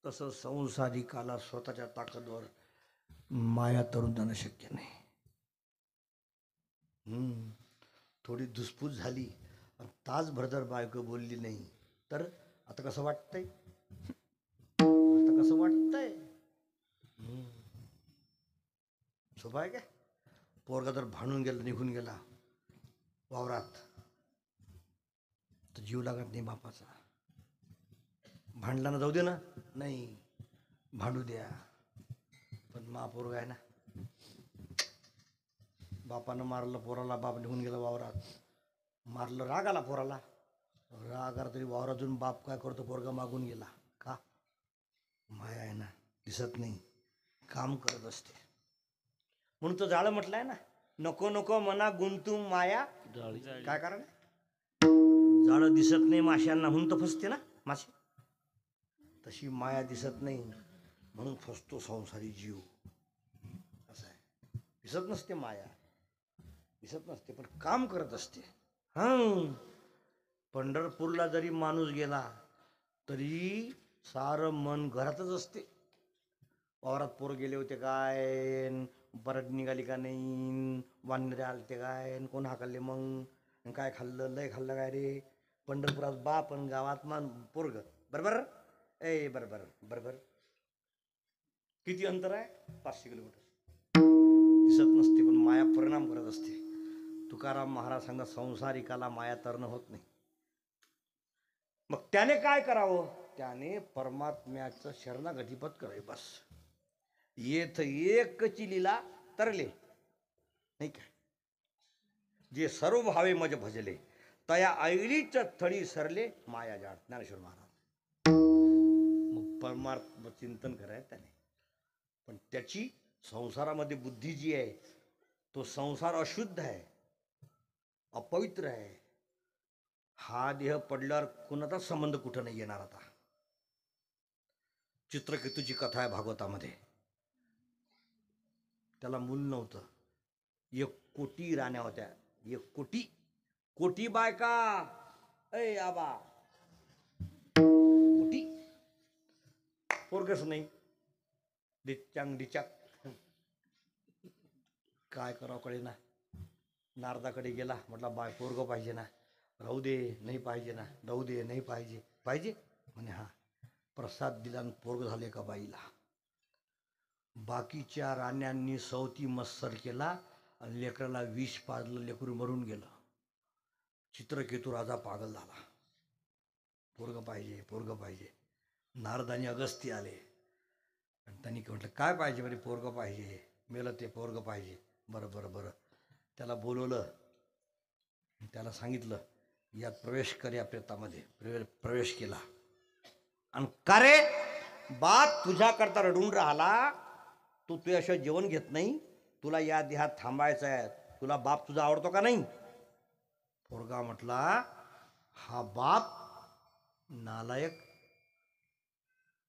तसं संसारिकाला स्वतःच्या ताकदवर माया तरून जाणं शक्य नाही. थोडी धुसफूस झाली, तासभर जर बायको बोलली नाही तर आता कसं वाटतंय, आता कसं वाटतंय. सोपं आहे काय. पोरगा जर भांडून गेला, निघून गेला वावरात, तर जीव लागत नाही बापाचा. भांडला ना जाऊ दे ना, नाही भांडू द्या. पण पोरगा आहे ना, बापानं मारलं पोराला, बाप निघून गेला वावरात, मारलं, राग आला पोराला, राग आला तरी वावरातून बाप काय करतो, पोरगा मागून गेला. का? माया आहे ना, दिसत नाही, काम करत असते. म्हणून तो जाळं म्हटलंय ना, नको नको मना गुंतू माया. काय कारण आहे? जाळं दिसत नाही माशांना म्हणून तर फसते ना मासे. तशी माया दिसत नाही म्हणून फसतो संसारी जीव. असं आहे. दिसत नसते माया, दिसत नसते, पण काम करत असते. पंढरपूरला जरी माणूस गेला तरी सारं मन घरातच असते. वावरात पोर गेले होते काय, बरड निघाली का नाही, वानरे आलते काय, कोण हाकलले मग, काय खाल्लं, लय खाल्लं काय रे. पंढरपुरात बाप आणि गावात पोरग. बरोबर ए, बरोबर बरोबर. किती अंतर आहे? 500 किलोमीटर. दिसत नसते पण माया परिणाम करत असते. तुकाराम महाराज सांगतात, संसारिकाला माया तरणं होत नाही. मग त्याने काय करावं? त्याने परमात्म्याचं शरणागतीपद करावे. बस. येथ एकची लीला तरले, नाही का. जे सर्व भावे मज भजले, तया ऐलीच थडी सरले माया जाड. ज्ञानेश्वर महाराज. मग परमात्मा चिंतन करायचं त्याने. पण त्याची संसारामध्ये बुद्धी जी आहे, तो संसार अशुद्ध आहे, अपवित्र आहे. हा देह पडल्यावर कुणाचाच संबंध कुठं नाही येणार. आता चित्रकेतूची कथा आहे भागवतामध्ये. त्याला मूल नव्हतं. 1 कोटी राण्या होत्या. 1 कोटी. कोटी बायका. ऐ आबा, कोटी. पोरगच नाही. डिचांग डिचाक. काय करावं कळे ना. नारदाकडे गेला, म्हटला बाय पोरग पाहिजे ना. राहू दे, नाही पाहिजे ना. राहू दे, नाही पाहिजे. पाहिजे म्हणे. हा. प्रसाद दिला आणि पोरग झाले का बाईला. बाकीच्या राण्यांनी सवती मत्सर केला आणि लेकराला विष पाजलं, लेकरू मरून गेलं. चित्रकेतू राजा पागल झाला. पोरग पाहिजे, पोरग पाहिजे. नारदानी अगस्ती आले आणि त्यांनी म्हटलं काय पाहिजे? म्हणजे पोरग पाहिजे. मेलं ते पोरग पाहिजे. बरं बरं बरं. त्याला बोलवलं, त्याला सांगितलं यात प्रवेश कर, या प्रेतामध्ये. प्रवेश केला. आणि का रे बाप तुझ्याकरता रडून राहिला, तू तुझ्याशिवाय जेवण घेत नाही, तुला या देहात थांबायचं आहे, तुला बाप तुझा आवडतो का नाही? पोरगा म्हटला, हा बाप नालायक,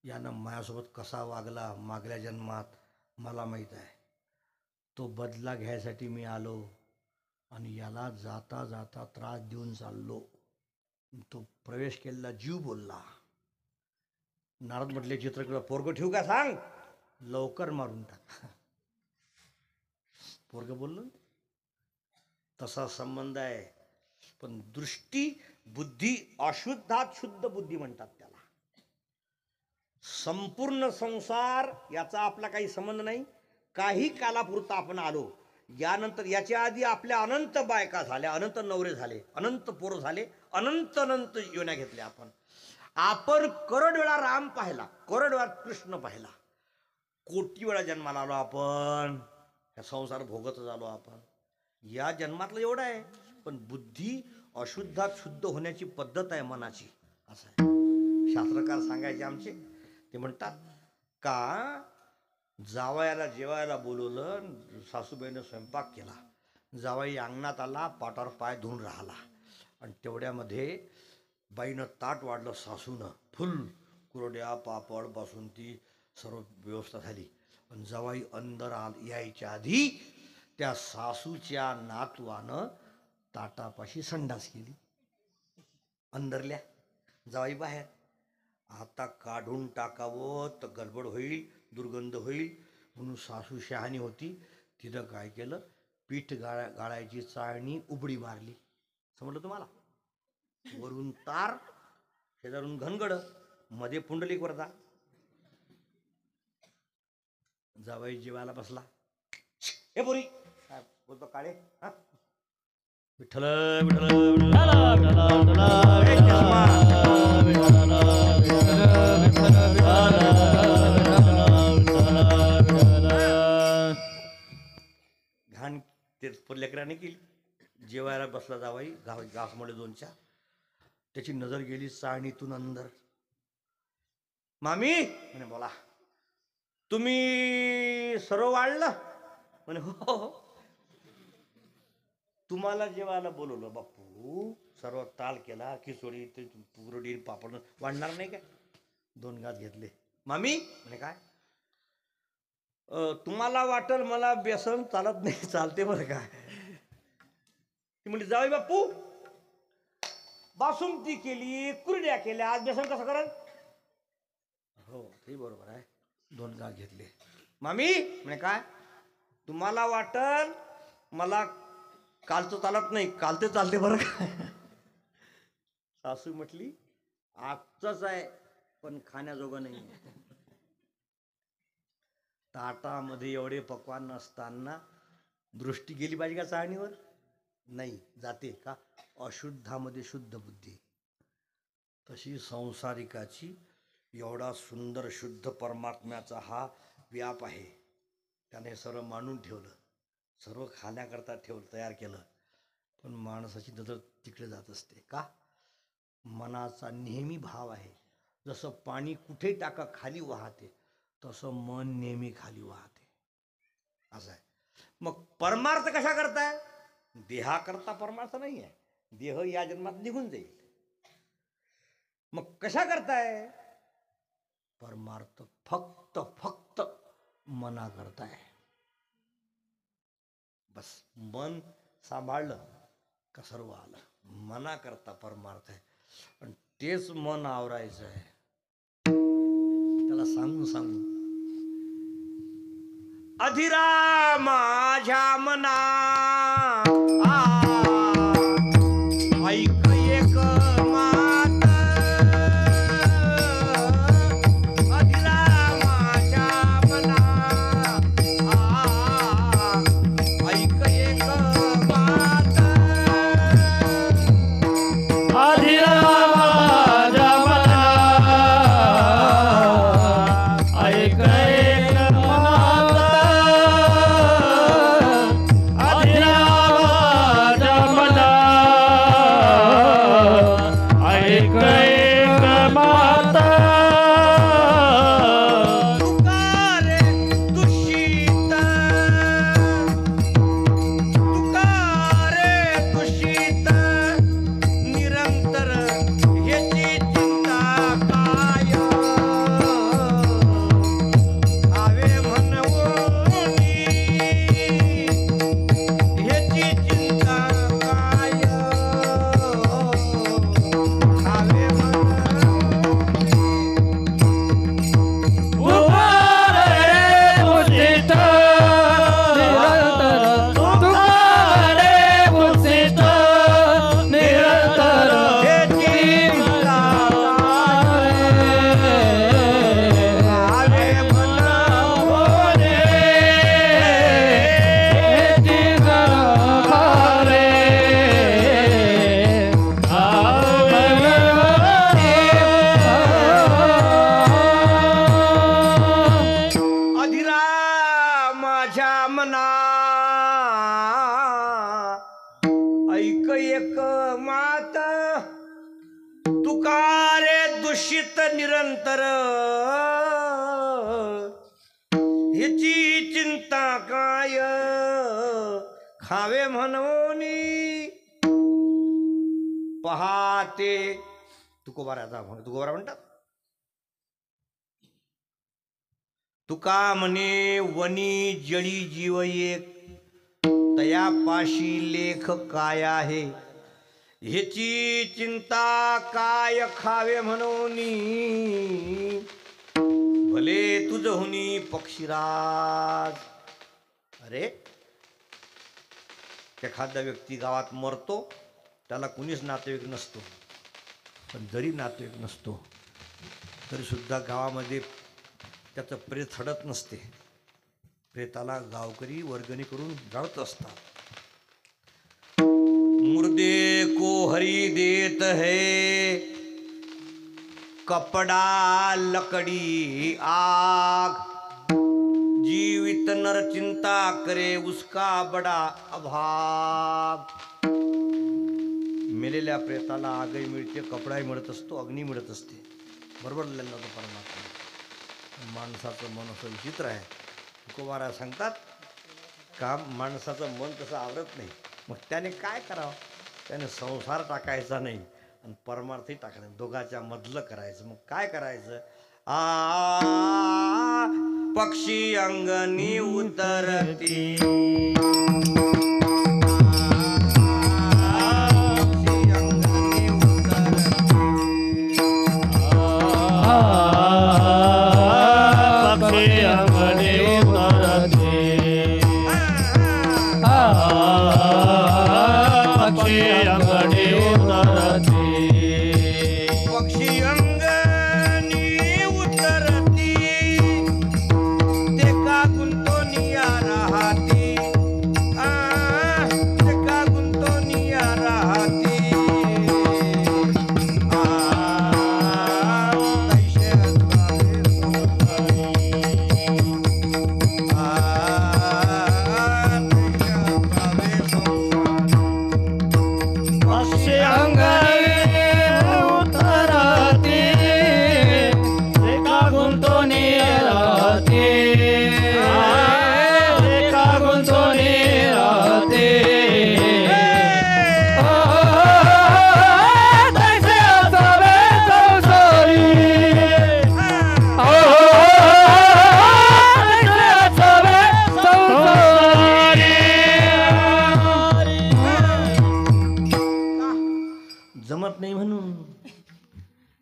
यानं माझ्यासोबत कसा वागला मागल्या जन्मात मला माहीत आहे. तो बदला घ्यायसाठी मी आलो आणि याला जाता जाता त्रास देऊन चाललो. तो प्रवेश केलेला जीव बोलला. नारद म्हटले, चित्रकडं पोरग ठेवू का सांग, लवकर मारून टाक. पोरग बोललो. तसा संबंध आहे. पण दृष्टी बुद्धी अशुद्धात शुद्ध बुद्धी म्हणतात त्याला. संपूर्ण संसार याचा आपला काही संबंध नाही. काही कालापुरता आपण आलो. यानंतर याच्या आधी आपल्या अनंत बायका झाल्या, अनंत नवरे झाले, अनंत पोरं झाले, अनंत अनंत योन्या घेतल्या. आपण करोड वेळा राम पाहिला, करोड वेळा कृष्ण पाहिला, कोटी वेळा जन्माला आलो आपण. ह्या संसार भोगतच आलो आपण. या जन्मातलं एवढं आहे. पण बुद्धी अशुद्धात शुद्ध होण्याची पद्धत आहे मनाची. असं आहे. शास्त्रकार सांगायचे आमचे. ते म्हणतात का जावयाला जेवायला बोलवलं. सासूबाईनं स्वयंपाक केला. जावाई अंगणात आला, पाटावर पाय धुवून राहिला. आणि तेवढ्यामध्ये बाईनं ताट वाढलं. सासूनं फुल कुरड्या, पापड, बासुंदी सर्व व्यवस्था झाली. पण जावाई अंदर यायच्या आधी त्या सासूच्या नातवानं ताटापाशी संडास केली. अंदरल्या जावाई बाहेर. आता काढून टाकावं तर गडबड होईल, दुर्गंध होईल म्हणून सासू शहाणी होती. तिनं काय केलं, पीठ गाळायची चाळणी उबडी मारली. समजलं तुम्हाला? वरून तार, शेजारून घनगड, मध्ये पुंडलिक वरदा. जावाई जेवायला बसला. हे पोरी काय बोलतो काळे, हा विठ्ठल विठ्ठल घाण तेच लेकराने केली. जेवायला बसला जावाई, घासमोडे 2-4. त्याची नजर गेली चाळणीतून अंदर. मामी म्हणे बोला, तुम्ही सर्व वाढलं म्हणे. हो. तुम्हाला जेवायला बोलवलं बापू, सर्व ताल केला, खिचोडी, पुरडी, पापड वाढणार नाही काय? 2 घास घेतले. मामी म्हणे काय? तुम्हाला वाटल मला बेसन चालत नाही. चालते बरं काय? ती म्हणली जावई बापू, बासुंदी केली, कुरड्या केल्या, आज बेसन कसं करल? हो ते बरोबर आहे. 2 घास घेतले. मामी म्हणे काय? तुम्हाला वाटल मला कालचं चालत नाही, काल ते चालते बरं काय? सासू म्हटली आजचंच आहे पण खाण्याजोगं नाही. ताटामध्ये एवढे पक्वान नसताना दृष्टी गेली पाहिजे का चाळणीवर? नाही जाते का? अशुद्धामध्ये शुद्ध बुद्धी. तशी संसारिकाची एवढा सुंदर शुद्ध परमात्म्याचा हा व्याप आहे. त्याने सर्व मांडून ठेवलं, सर्व खाण्याकरता तयार केलं. पण माणसाची नजर तिकडे जात असते का? मनाचा नेहमी भाव आहे. जसं पाणी कुठे टाका खाली वाहते, तसं मन नेहमी खाली वाहते. असं आहे. मग परमार्थ कशा करताय? देहाकरता परमार्थ नाही आहे. देह या जन्मात निघून जाईल. मग कशा करताय परमार्थ? फक्त मना करताय. बस मन सांभाळलं का सर्व आलं. मना करता परमार्थ आहे. पण तेच मन आवरायचं आहे. त्याला सांगून अधिरा माझ्या मना ऐक एक मात. अधिरा माझ्या मना ऐक एक मात. अधिरा माझ्या मना ऐक एक मात. अधिरा माझ्या मना ऐक एक मात. तुकारे दूषित, तुकारे दूषित निरंतर ह्याची चिंता काय. आवे म्हणून ह्याची चिंता काय. आवे तुकारे दूषित निरंतर अधिरा माझ्या मना ऐक एक मात. तुकारे दूषित निरंतर ह्याची चिंता काय खावे म्हणूनी पहाते. तुकोबारा म्हणतात. तुका म्हणे वनी जळी जीव एक तयापाशी लेख काय आहे. ह्याची चिंता काय खावे म्हणूनी भले तुझ हुनी पक्षीराज. अरे एखादा व्यक्ती गावात मरतो त्याला कुणीच नातेवाईक नसतो. पण जरी नातेवाईक नसतो तरी सुद्धा गावामध्ये त्याचं प्रेत हडत नसते. प्रेताला गावकरी वर्गणी करून जाळत असतात. मुर्दे को हरी देत है कपड़ा लकड़ी आग. जीवित नर चिंता करे उसका बड़ा अभाग. मेलेल्या प्रेताला आगही मिळते, कपडाही मिळत असतो, अग्नी मिळत असते. बरोबर लिहिलं होतं परमात्मा. माणसाचं मन असं विचित्र आहे. तुकोबारा सांगतात का माणसाचं मन तसं आवरत नाही. मग त्याने काय करावं? त्याने संसार टाकायचा नाही आणि परमार्थही टाकायचा, दोघाच्या मधलं करायचं. मग काय करायचं? पक्षी अंगणी उतरती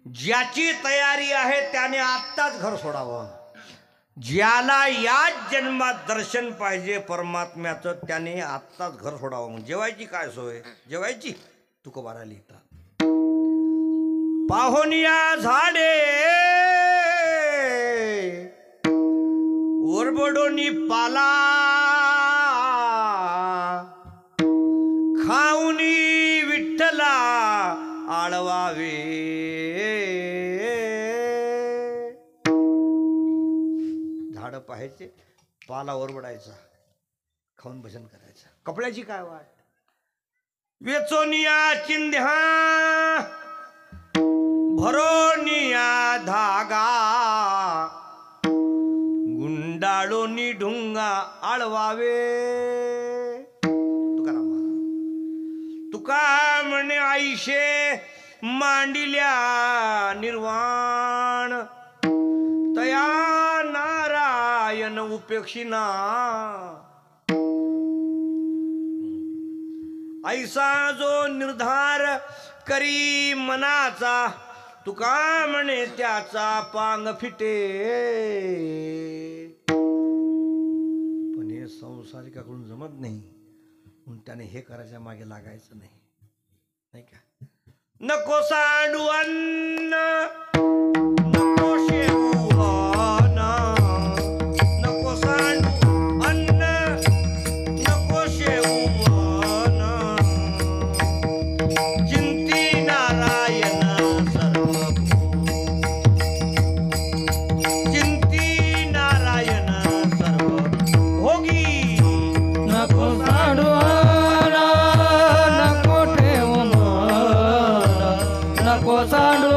ज्याची तयारी आहे त्याने आत्ताच घर सोडावं. ज्याला याच जन्मात दर्शन पाहिजे परमात्म्याचं त्याने आत्ताच घर सोडावं. मग जेवायची काय सोय? जेवायची तुकोबारा लिहितात. पाहोनिया झाडे ओरबडोनी पाला खाऊनी विठ्ठला आळवावे. झाडं पाहायचे, पाला ओरबडायचा, खाऊन भजन करायचं. कपड्याची काय वाट? वेचोनिया चिंध्या भरोनिया धागा गुंडाळोनी ढुंगा आळवावे. तुका म्हणे आईशे मांडिल्या निर्वाण तया नारायण उपेक्षिना. ऐसा जो निर्धार करी मनाचा तुका म्हणे त्याचा पांग फिटे. पण हे संसारिकाकडून जमत नाही म्हणून त्याने हे करायच्या मागे लागायचं नाही. नाही का? नको सांडू अन्न नको शेवू अन्न, नको सांडू अन्न नको शेवू अन्न. चिंती नारायण सर्व चिंती नारायण सर्व भोगी. नको सांडू नको ठेवू नको सांडू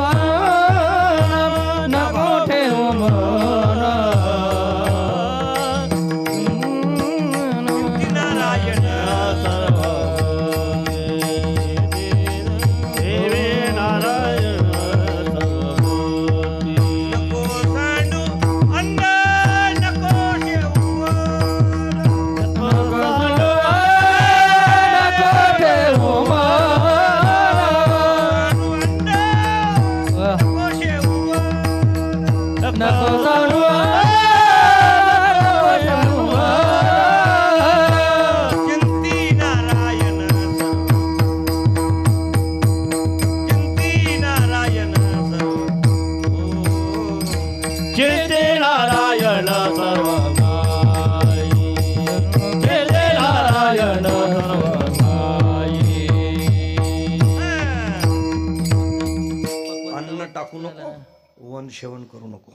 सेवन करू नको.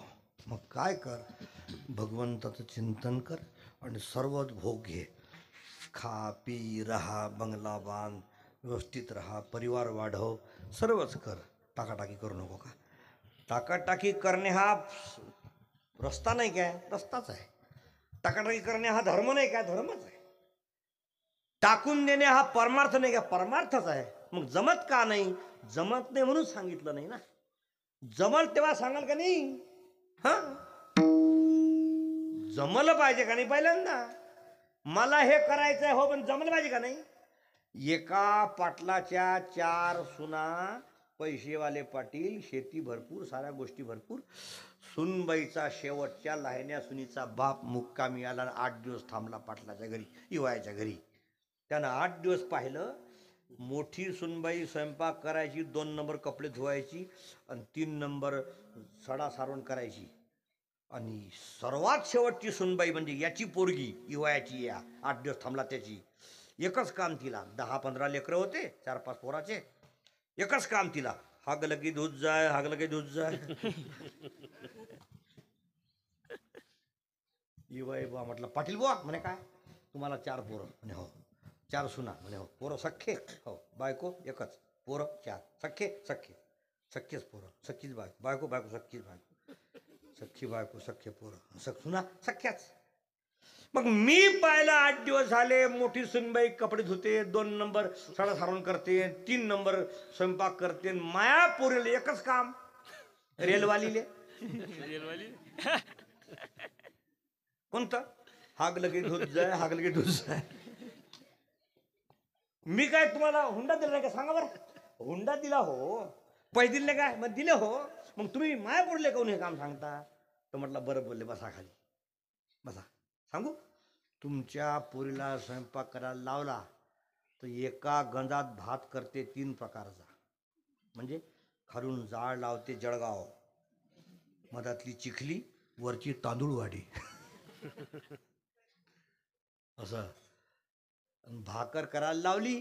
मग काय कर, भगवंताचं चिंतन कर आणि सर्वच भोग घे. खा पी राहा, बंगला बांध, व्यवस्थित राहा, परिवार वाढव, सर्वच कर. टाकाटाकी करू नको. का टाकाटाकी करणे हा रस्ता नाही काय, रस्ताच आहे. टाकाटाकी करणे हा धर्म नाही काय, धर्मच आहे. टाकून देणे हा परमार्थ नाही काय, परमार्थच आहे. मग जमत का नाही, जमत नाही म्हणून सांगितलं नाही ना. जमल तेव्हा सांगाल का नाही. हा जमलं पाहिजे का नाही पहिल्यांदा. मला हे करायचंय हो, पण जमलं पाहिजे का नाही. एका पाटलाच्या 4 सुना, पैसेवाले पाटील, शेती भरपूर, साऱ्या गोष्टी भरपूर. सुनबाईचा शेवटच्या लाहिण्या सुनीचा बाप मुक्कामी आला आणि 8 दिवस थांबला पाटलाच्या घरी, इवायाच्या घरी. त्यानं 8 दिवस पाहिलं. मोठी सुनबाई स्वयंपाक करायची, 2 नंबर कपडे धुवायची आणि 3 नंबर सडा सारवण करायची. आणि सर्वात शेवटची सुनबाई म्हणजे याची पोरगी इवायाची, या 8 दिवस थांबला त्याची, एकच काम तिला. 10-15 लेकरं होते, 4-5 पोराचे. एकच काम तिला, हागलं की दूध जाय, हागलं की दूध जाय. इवाई बुवा म्हटलं, पाटील बुवा म्हणे काय, तुम्हाला 4 पोरं म्हणे हो, 4 सुना म्हणे हो, पोरं सख्खे हो, बायको एकच, पोरं 4, सख्खे सख्खे, सख्खेच पोरं, सख्खीच बायको, बायको बायको सख्खीच बायको, सख्खी बायको सख्खे पोरं, सुना सख्याच. मग मी पाहिलं 8 दिवस झाले. मोठी सुनबाई कपडे धुते, 2 नंबर सडा सारवण करते, 3 नंबर स्वयंपाक करते. माया पोरीला एकच काम, रेलवालीले. कोणतं, हागलं की धुत जाय, हागलं की धुत जाय. मी काय तुम्हाला हुंडा दिला नाही का सांगा बरं. हुंडा दिला हो, पैसे दिले काय, मग दिले हो. मग तुम्ही माया पोरीले काऊन हे काम सांगता. तर म्हटलं बरं बोलले, बसा खाली बसा. सांगू, तुमच्या पोरीला स्वयंपाक करायला लावला तर एका गंजात भात करते 3 प्रकारचा. म्हणजे खालून जाळ लावते जळगाव, मधातली चिखली, वरची तांदूळवाडी असं. भाकर करायला लावली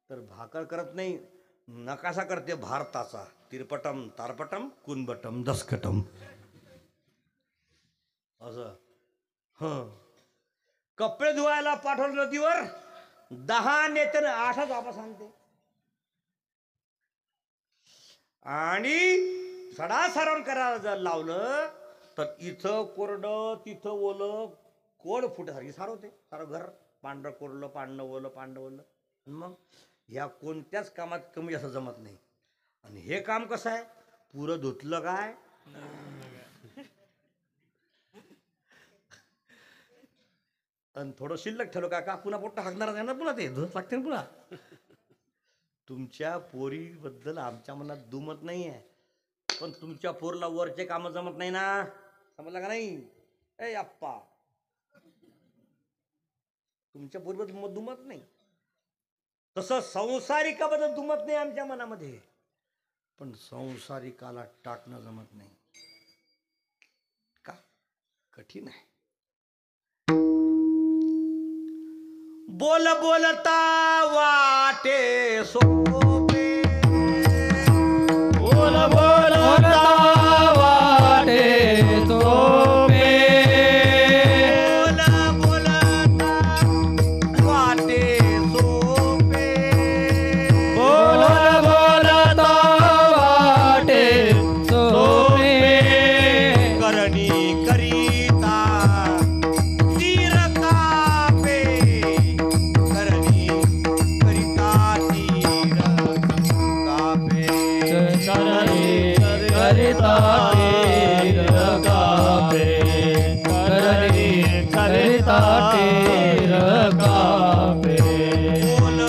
तर भाकर करत नाही, नकाशा करते भारताचा, तिरपटम तारपटम कुनबटम दसकटम असं. हं, कपडे धुवायला पाठवलं नदीवर, 10 नेते 8च वापस आणते. आणि सडा सारवण करायला जर लावलं तर इथं कोरडं तिथं ओलं, कोड फुटासारखी सारवते सारं घर. पांढरं कोरलं, पांढरं ओलं, पांढरं ओलं. मग ह्या कोणत्याच कामात कमी असं जमत नाही. आणि हे काम कसं आहे, पुरं धुतलं काय, आणि थोडं शिल्लक ठेवलं का पुन्हा पोट्ट हाकणार आहे ना, पुन्हा ते धुत लागते ना पुन्हा. तुमच्या पोरीबद्दल आमच्या मनात दुमत नाही आहे, पण तुमच्या पोरला वरचे कामं जमत नाही ना, समजलं का नाही. ए आप्पा, तुमच्या पोरीबद्दल दुमत नाही. तसं संसारिकाबद्दल दुमत नाही आमच्या मनामध्ये, पण संसारिकाला टाकणं जमत नाही. का, कठीण आहे. बोल बोलता वाटे सोपे, बोल बोलता वाटे सोपे, बोल बोलता वाटे सोपे, बोल बोलता वाटे सोपे, करणी करिता तीर कापे, करणी करिता तीर कापे, करिता तीर कापे, करिता तीर कापे. बोल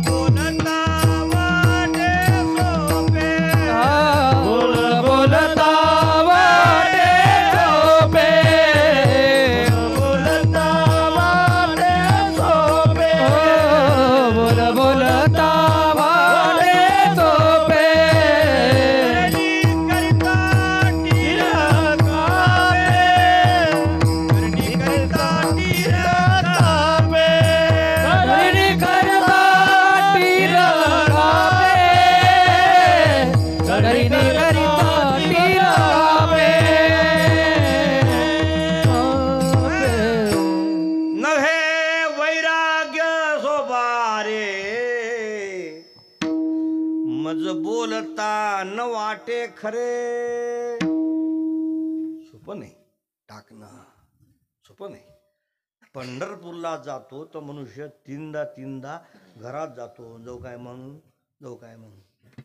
बोलता वाटे सोपे, बोल बोलता वाटे सोपे, बोलता वाटे सोपे, बोल बोलता वाटे सोपे, करता तीर कापे, करता तीर कापे. तुझ बोलता न वाटे खरे. सोपं नाही टाकणं, सोपं नाही. पंढरपूरला जातो तर मनुष्य तीनदा घरात जातो. जाऊ काय मग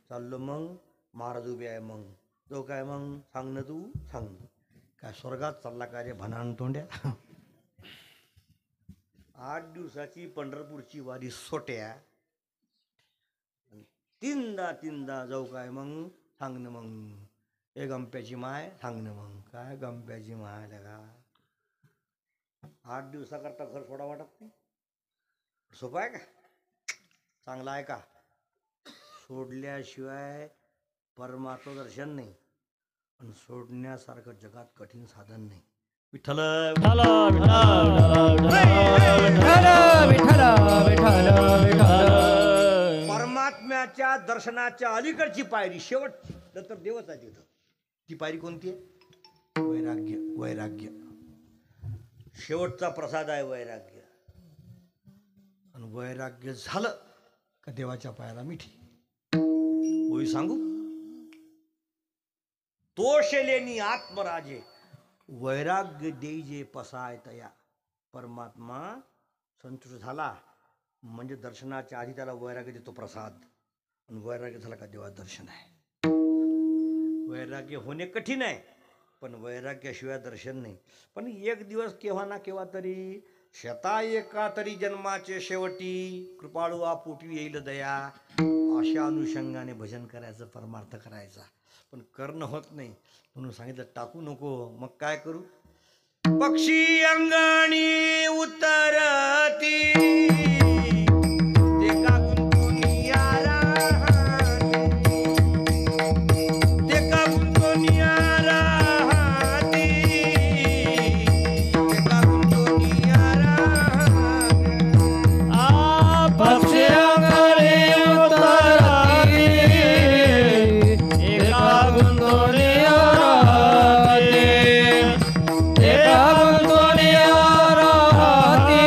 चाललो मग, महाराज उभे आहे मग, जाऊ काय मग, सांग ना तू सांग. काय स्वर्गात चालला का रे भनान तोंड्या. 8 दिवसाची पंढरपूरची वारी सोट्या. तीनदा जाऊ काय मग, सांग ना मग. हे गंप्याची माय सांग ना मग. काय गंप्याची माय लगा. 8 दिवसाकरता घर सोडा वाटत नाही. सोपं आहे का? चांगला आहे का? सोडल्याशिवाय परमात्मा दर्शन नाही. पण सोडण्यासारखं जगात कठीण साधन नाही. विठ्ठल विठ्ठल विठ्ठल विठ्ठल विठ्ठल विठ्ठल. परमात्म्याच्या दर्शनाच्या अलीकडची पायरी शेवटची तर देवच आहे तिथं. ती पायरी कोणती आहे? वैराग्य. वैराग्य शेवटचा प्रसाद आहे वैराग्य. आणि वैराग्य झालं का देवाच्या पायाला मिठी. होई सांगू तोषलेनी आत्मराजे वैराग्य देईजे पसाय तया. परमात्मा संतुष्ट झाला म्हणजे दर्शनाच्या आधी त्याला वैराग्य देतो प्रसाद. आणि वैराग्य झाला का देवा दर्शन आहे. वैराग्य होणे कठीण आहे पण वैराग्याशिवाय दर्शन नाही. पण एक दिवस केव्हा ना केव्हा तरी शता एका तरी जन्माचे शेवटी कृपाळू पोटी येईल दया. अशा अनुषंगाने भजन करायचं, परमार्थ करायचा. पण करणं होत नाही म्हणून सांगितलं टाकू नको. मग काय करू? पक्षी अंगणी उतरती ते का गुंतुनिया राहती, ते का गुंतुनिया राहती, ते का गुंतुनिया राहती. पक्षी अंगणी उतरती एका गुंतोनिया राहती, एका गुंतोनिया राहती,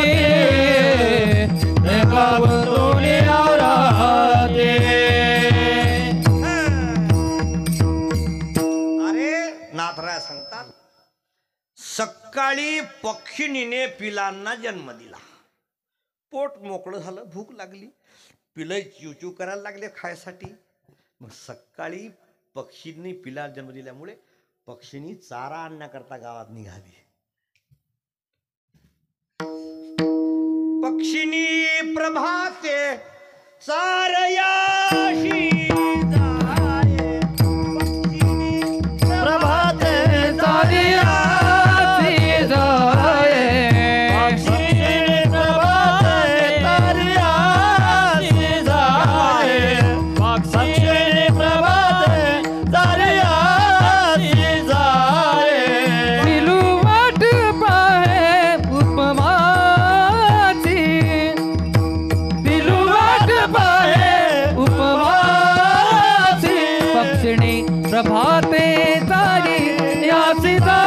एका गुंतोनिया राहती. अरे नाथराय सांगतात सकाळी पक्षिणीने पिलांना जन्म दिला. पोट मोकळं झालं, भूक लागली, पिलं चिवचिव करायला लागले खायसाठी. मग सकाळी पक्षींनी पिला जन्म दिल्यामुळे पक्षींनी चारा आणण्याकरता गावात निघाली. पक्षिणी प्रभाते चारयाशी जाये, पक्षिणी प्रभाते तारियासी जाये, पक्षी प्रभाते तारियासी जाये, पक्षी प्रभाते तारियासी जाये. पिलू वाट पाहे उपमाची, पिलू वाट पाहे उपमाची, पक्षिणी प्रभाते तारी यासी जाये,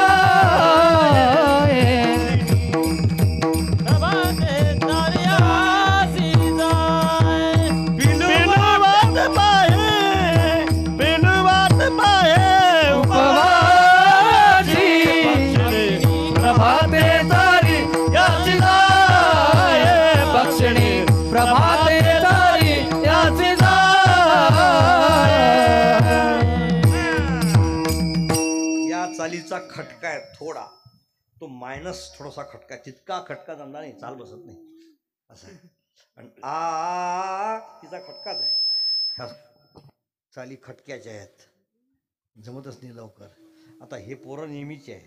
प्रभाते तारी यासी जाये. पिलू वाट पाहे, पिलू वाट पाहे उपमाची, प्रभाते तारी यासी जाये, पक्षिणी प्रभाते तारी यासी जाये. या चालीचा खटका आहे थोडा, तो मायनस थोडासा खटका, तितका खटका जमला नाही, चाल बसत नाही असं आहे. आणि तिचा खटकाच आहे. ह्या चाली खटक्याच्या आहेत, जमतच नाही लवकर. आता हे पोरं नेहमीचे आहे.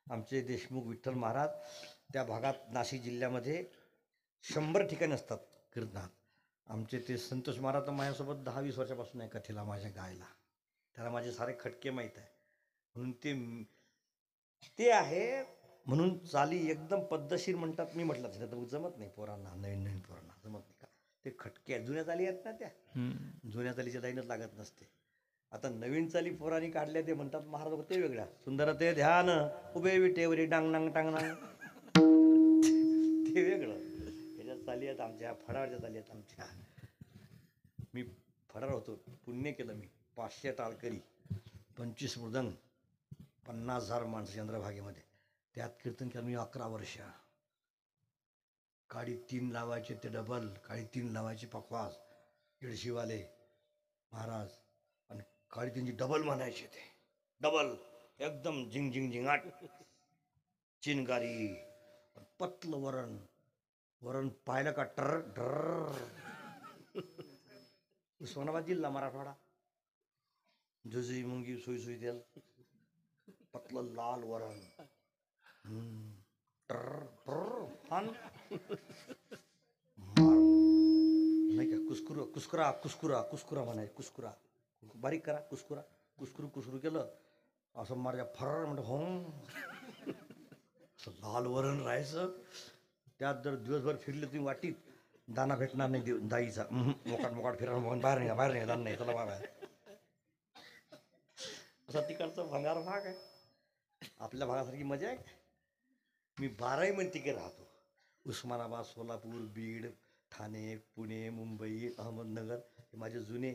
आमचे देशमुख विठ्ठल महाराज त्या भागात नाशिक जिल्ह्यामध्ये 100 ठिकाणी असतात कीर्तनात. आमचे ते संतोष महाराज तर माझ्यासोबत 10-20 वर्षापासून आहे कथेला माझ्या गायला. त्याला माझे सारे खटके माहीत आहे म्हणून ते आहे. म्हणून चाली एकदम पद्धतशीर म्हणतात. मी म्हटलं तर जमत नाही पोरांना, नवीन पोरांना जमत नाही का. ते खटके जुन्या चाली आहेत ना, त्या जुन्या चालीच्या लाईनच लागत नसते. आता नवीन चाली पोरांनी काढल्या ते म्हणतात महाराज ते वेगळ्या. सुंदर ते ध्यान उभे विटेवरी डांग डांग टांग डांग ते वेगळं. ह्याच्यात चाली आहेत आमच्या, फडावरच्या चाली आहेत आमच्या. मी फरार होतो. पुण्य केलं मी. 500 टाळकरी, 25 मृदंग, 50,000 माणसं चंद्रभागेमध्ये. त्यात कीर्तन केलं मी 11 वर्ष. काळी 3 लावायचे ते डबल, काळी 3 लावायचे पखवाज, इडशीवाले महाराज, आणि काळी 3ची डबल म्हणायचे ते डबल एकदम झिंग झिंग झिंगाट. चिनगारी, पतलं वरण, वरण पाहिलं का टर ढर. उस्मानाबाद जिल्हा मराठवाडा. जुजरी मुंगी सुई सुई तेल, पतलं लाल वरण, टर टर फान. नाही का कुस्कुरा कुस्कुरा कुस्कुरा कुस्कुरा म्हणायचं. कुस्कुरा बारीक करा, कुस्कुरा कुस्कुरू कुस्कुरू केलं असं मारायच्या फर म्हणतं हो. असं लाल वरण राहायचं. त्यात जर दिवसभर फिरले तुम्ही वाटीत दाना भेटणार नाही दाईचा. मोकाट मोकाट फिरा, बाहेर नाही बाहेर नाही दाना नाही चला बाहेर. असा तिकडचा भंगार भाग आहे. आपल्या भागासारखी मजा आहे. मी 12 महिने तिकडे राहतो. उस्मानाबाद, सोलापूर, बीड, ठाणे, पुणे, मुंबई, अहमदनगर हे माझे जुने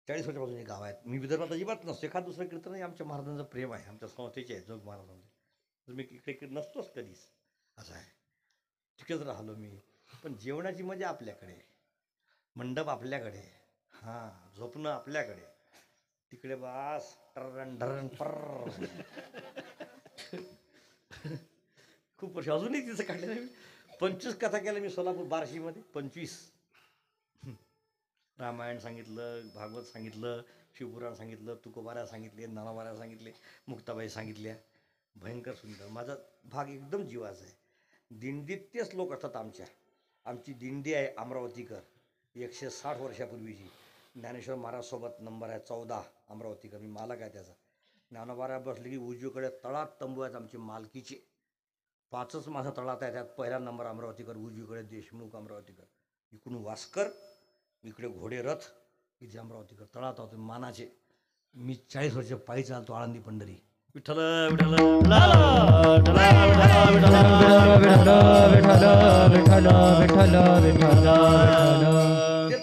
40 वर्षापासून गाव आहेत. मी विदर्भात अजिबात नसतो. एखाद दुसरं कीर्तन आमच्या महाराजांचं प्रेम आहे, आमच्या संस्थेचे आहे जोग महाराजांचे. तर मी इकडे नसतोच कधीच. असं आहे. तिकडेच राहिलो मी. पण जेवणाची मजा आपल्याकडे, मंडप आपल्याकडे, हां झोपणं आपल्याकडे. तिकडे बास टर्रन ढर्रन पर्र. खूप वर्ष अजूनही तिचं काढलं नाही. 25 कथा केल्या मी सोलापूर बार्शीमध्ये. 25 रामायण सांगितलं, भागवत सांगितलं, शिवपुराण सांगितलं, तुकोबाऱ्या सांगितले, नानाबाऱ्या सांगितले, मुक्ताबाई सांगितल्या. भयंकर सुंदर. माझा भाग एकदम जीवाचा आहे. दिंडीत तेच लोक असतात आमच्या. आमची दिंडी आहे अमरावतीकर, 160 वर्षापूर्वीची. ज्ञानेश्वर महाराजसोबत नंबर आहे 14 अमरावतीकर. मी मालक आहे त्याचा. ज्ञानोबाऱ्या बसली की उजवीकडे तळात तंबू आहेत आमचे मालकीचे. 5च माझा तळात आहे. त्यात पहिला नंबर अमरावतीकर, उजवीकडे देशमुख अमरावतीकर, इकडून वास्कर, इकडे घोडे रथ, इथे अमरावतीकर. तळात होते मानाचे. मी 40 वर्ष पायी चालतो आळंदी पंढरी. विठ्ठल विठ्ठल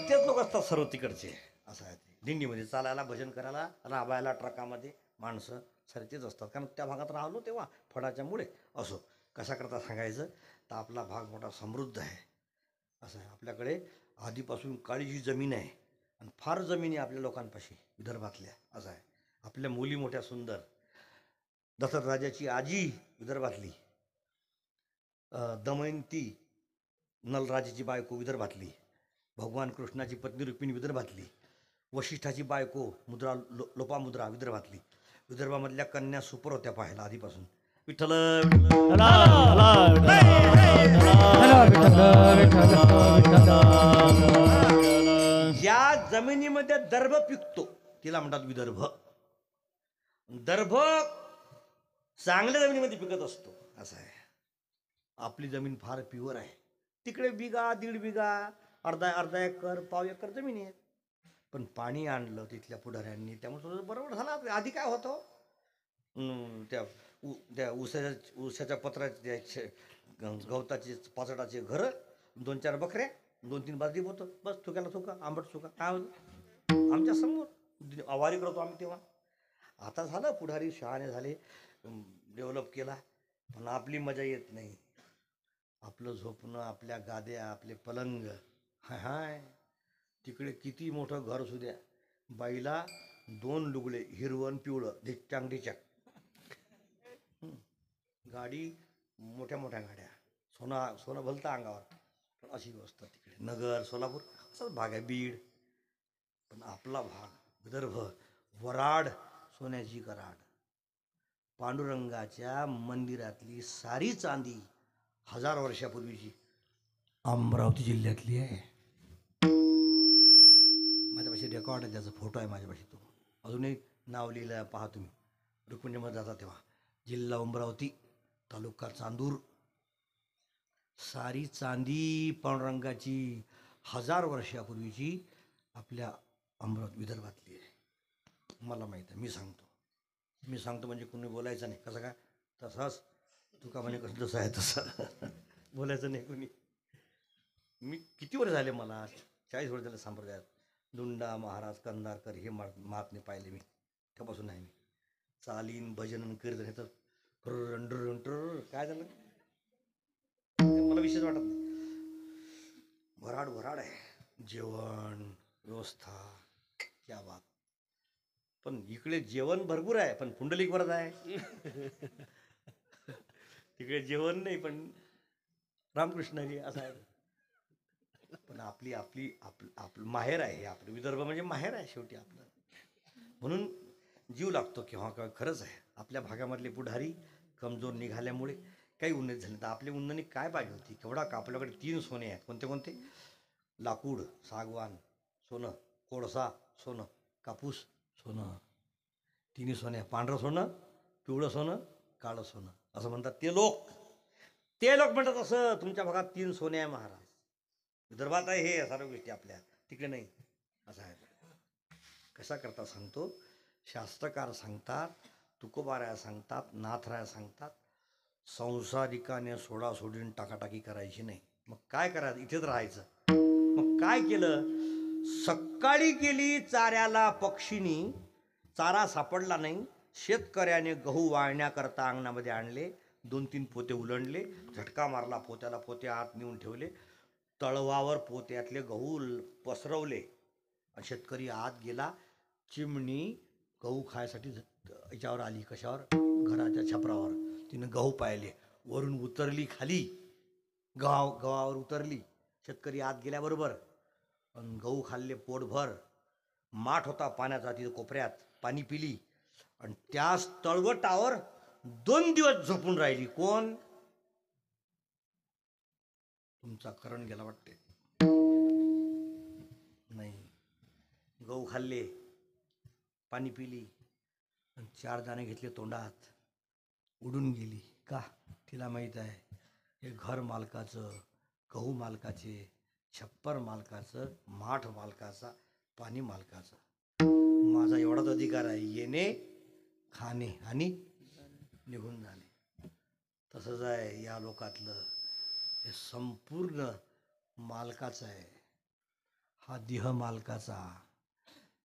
तेच लोक असतात सर्व तिकडचे. असं आहे ते. दिंडीमध्ये चालायला, भजन करायला, राबायला, ट्रकामध्ये माणसं सरतेच असतात. कारण त्या भागात राहिलो तेव्हा फडाच्या मुळे. असो कशा करता सांगायचं तर आपला भाग मोठा समृद्ध आहे. असं आहे. आपल्याकडे आधीपासून काळीची जमीन आहे आणि फार जमिनी आपल्या लोकांपाशी विदर्भातल्या. असं आहे. आपल्या मुली मोठ्या सुंदर. दशरथ राजाची आजी विदर्भातली, दमयंती नलराजाची बायको विदर्भातली, भगवान कृष्णाची पत्नी रुक्मिणी विदर्भातली, वशिष्ठाची बायको मुद्रा लोपामुद्रा विदर्भातली. विदर्भामधल्या कन्या सुपर होत्या पाहायला आधीपासून. विठ्ठल ज्या जमिनीमध्ये दर्भ पिकतो तिला म्हणतात विदर्भ. दर्भ चांगल्या जमिनीमध्ये पिकत असतो. असं आहे. आपली जमीन फार प्युअर आहे. तिकडे बिगा, 1.5 बिगा, अर्धा एकर, पाव एकर जमीन आहे. पण पाणी आणलं तिथल्या पुढाऱ्यांनी, त्यामुळे थोडं बरोबर झालं. आधी काय होतं, त्या उसाच्या पत्राचे गवताचे पाचडाचे घरं, 2-4 बकऱ्या, 2-3 बाजरी होतं. बस थुक्याला थुका, आंबट चुका. काय होतं आमच्या समोर आवारी करतो आम्ही तेव्हा. आता झालं पुढारी शहाणे झाले, डेव्हलप केला. पण आपली मजा येत नाही. आपलं झोपणं, आपल्या गाद्या, आपले पलंग, हाय हाय. तिकडे किती मोठं घर असू द्या, बाईला 2 लुगडे, हिरवण पिवळं, ढिच्चांग ढिचाक. गाडी मोठ्या मोठ्या गाड्या, सोनं भलतं अंगावर. पण अशी व्यवस्था तिकडे. नगर, सोलापूर असाच भाग आहे, बीड. पण आपला भाग विदर्भ, वराड, सोन्याची कराड. पांडुरंगाच्या मंदिरातली सारी चांदी 1000 वर्षापूर्वीची अमरावती जिल्ह्यातली आहे. माझ्यापाशी रेकॉर्ड आहे, त्याचा फोटो आहे माझ्यापाशी. तो अजूनही नाव लिहिलं पहा तुम्ही. रुक्मिणीमध्ये जाता तेव्हा. जिल्हा अमरावती, तालुका चांदूर. सारी चांदी पांडुरंगाची 1000 वर्षापूर्वीची आपल्या अमरावती विदर्भातली आहे. मला माहीत आहे. मी सांगतो म्हणजे कोणी बोलायचं नाही. कसं काय तसाच तुका म्हणे कसं जसं आहे तसं बोलायचं नाही कोणी. मी किती वर्ष झाले, मला 40 वर्ष झाले संप्रदायात. दुंडा महाराज कंदारकर हे महात्मे पाहिले मी त्यापासून आहे मी चालीन भजन कीर्तन हे तर काय झालं मला विशेष वाटत नाही. भराड आहे जेवण व्यवस्था क्या बात. पण इकडे जेवण भरपूर आहे पण पुंडलिक वरच आहे. तिकडे जेवण नाही पण रामकृष्णाजी असं आहे. पण आपली आपली आपलं माहेर आहे. आपलं विदर्भ म्हणजे माहेर आहे शेवटी आपलं. म्हणून जीव लागतो केव्हा केव्हा. खरंच आहे आपल्या भागामधले पुढारी कमजोर निघाल्यामुळे काही उन्नत झाली. तर आपली उन्नती काय पाहिजे होती. केवढा का आपल्याकडे 3 सोने आहेत. कोणते कोणते. लाकूड सागवान सोनं, कोळसा सोनं, कापूस सोनं. 3 सोने. पांढरं सोनं, पिवळं सोनं, काळं सोनं असं म्हणतात ते लोक म्हणतात. असं तुमच्या भागात 3 सोने आहे महाराज. विदर्भात आहे हे सर्व गोष्टी आपल्या तिकडे नाही असं आहे. कसा करता सांगतो. शास्त्रकार सांगतात, तुकोबाराया सांगतात, नाथराया सांगतात, संसारिकाने सोडासोडीन टाकाटाकी करायची नाही. मग काय करायचं. इथेच राहायचं. मग काय केलं. सकाळी गेली चाऱ्याला पक्षीनी, चारा सापडला नाही. शेतकऱ्याने गहू वाळण्याकरता अंगणामध्ये आणले. 2-3 पोते उलंडले. झटका मारला पोत्याला. पोते आत नेऊन ठेवले. तळवावर पोत्यातले गहू पसरवले. शेतकरी आत गेला. चिमणी गहू खायसाठी याच्यावर आली. कशावर. घराच्या छपरावर. तिनं गहू पाहिले. वरून उतरली खाली. गव्हावर उतरली. शेतकरी आत गेल्याबरोबर पण गहू खाल्ले पोटभर. माठ होता पाण्याचा तिथं कोपऱ्यात. पाणी पिली आणि त्याच तळवटावर 2 दिवस झोपून राहिली. कोण. तुमचा करण गेला वाटते. नाही. गहू खाल्ले, पाणी पिली आणि 4 दाणे घेतले तोंडात. उडून गेली. का. तिला माहीत आहे हे घर मालकाचं, गहू मालकाचे, छप्पर मालकाचं, माठ मालकाचा, पाणी मालकाचा. माझा एवढाच अधिकार आहे. येणे, खाणे आणि निघून जाणे. तसंच आहे या लोकातलं. हे संपूर्ण मालकाचं आहे. हा देह मालकाचा.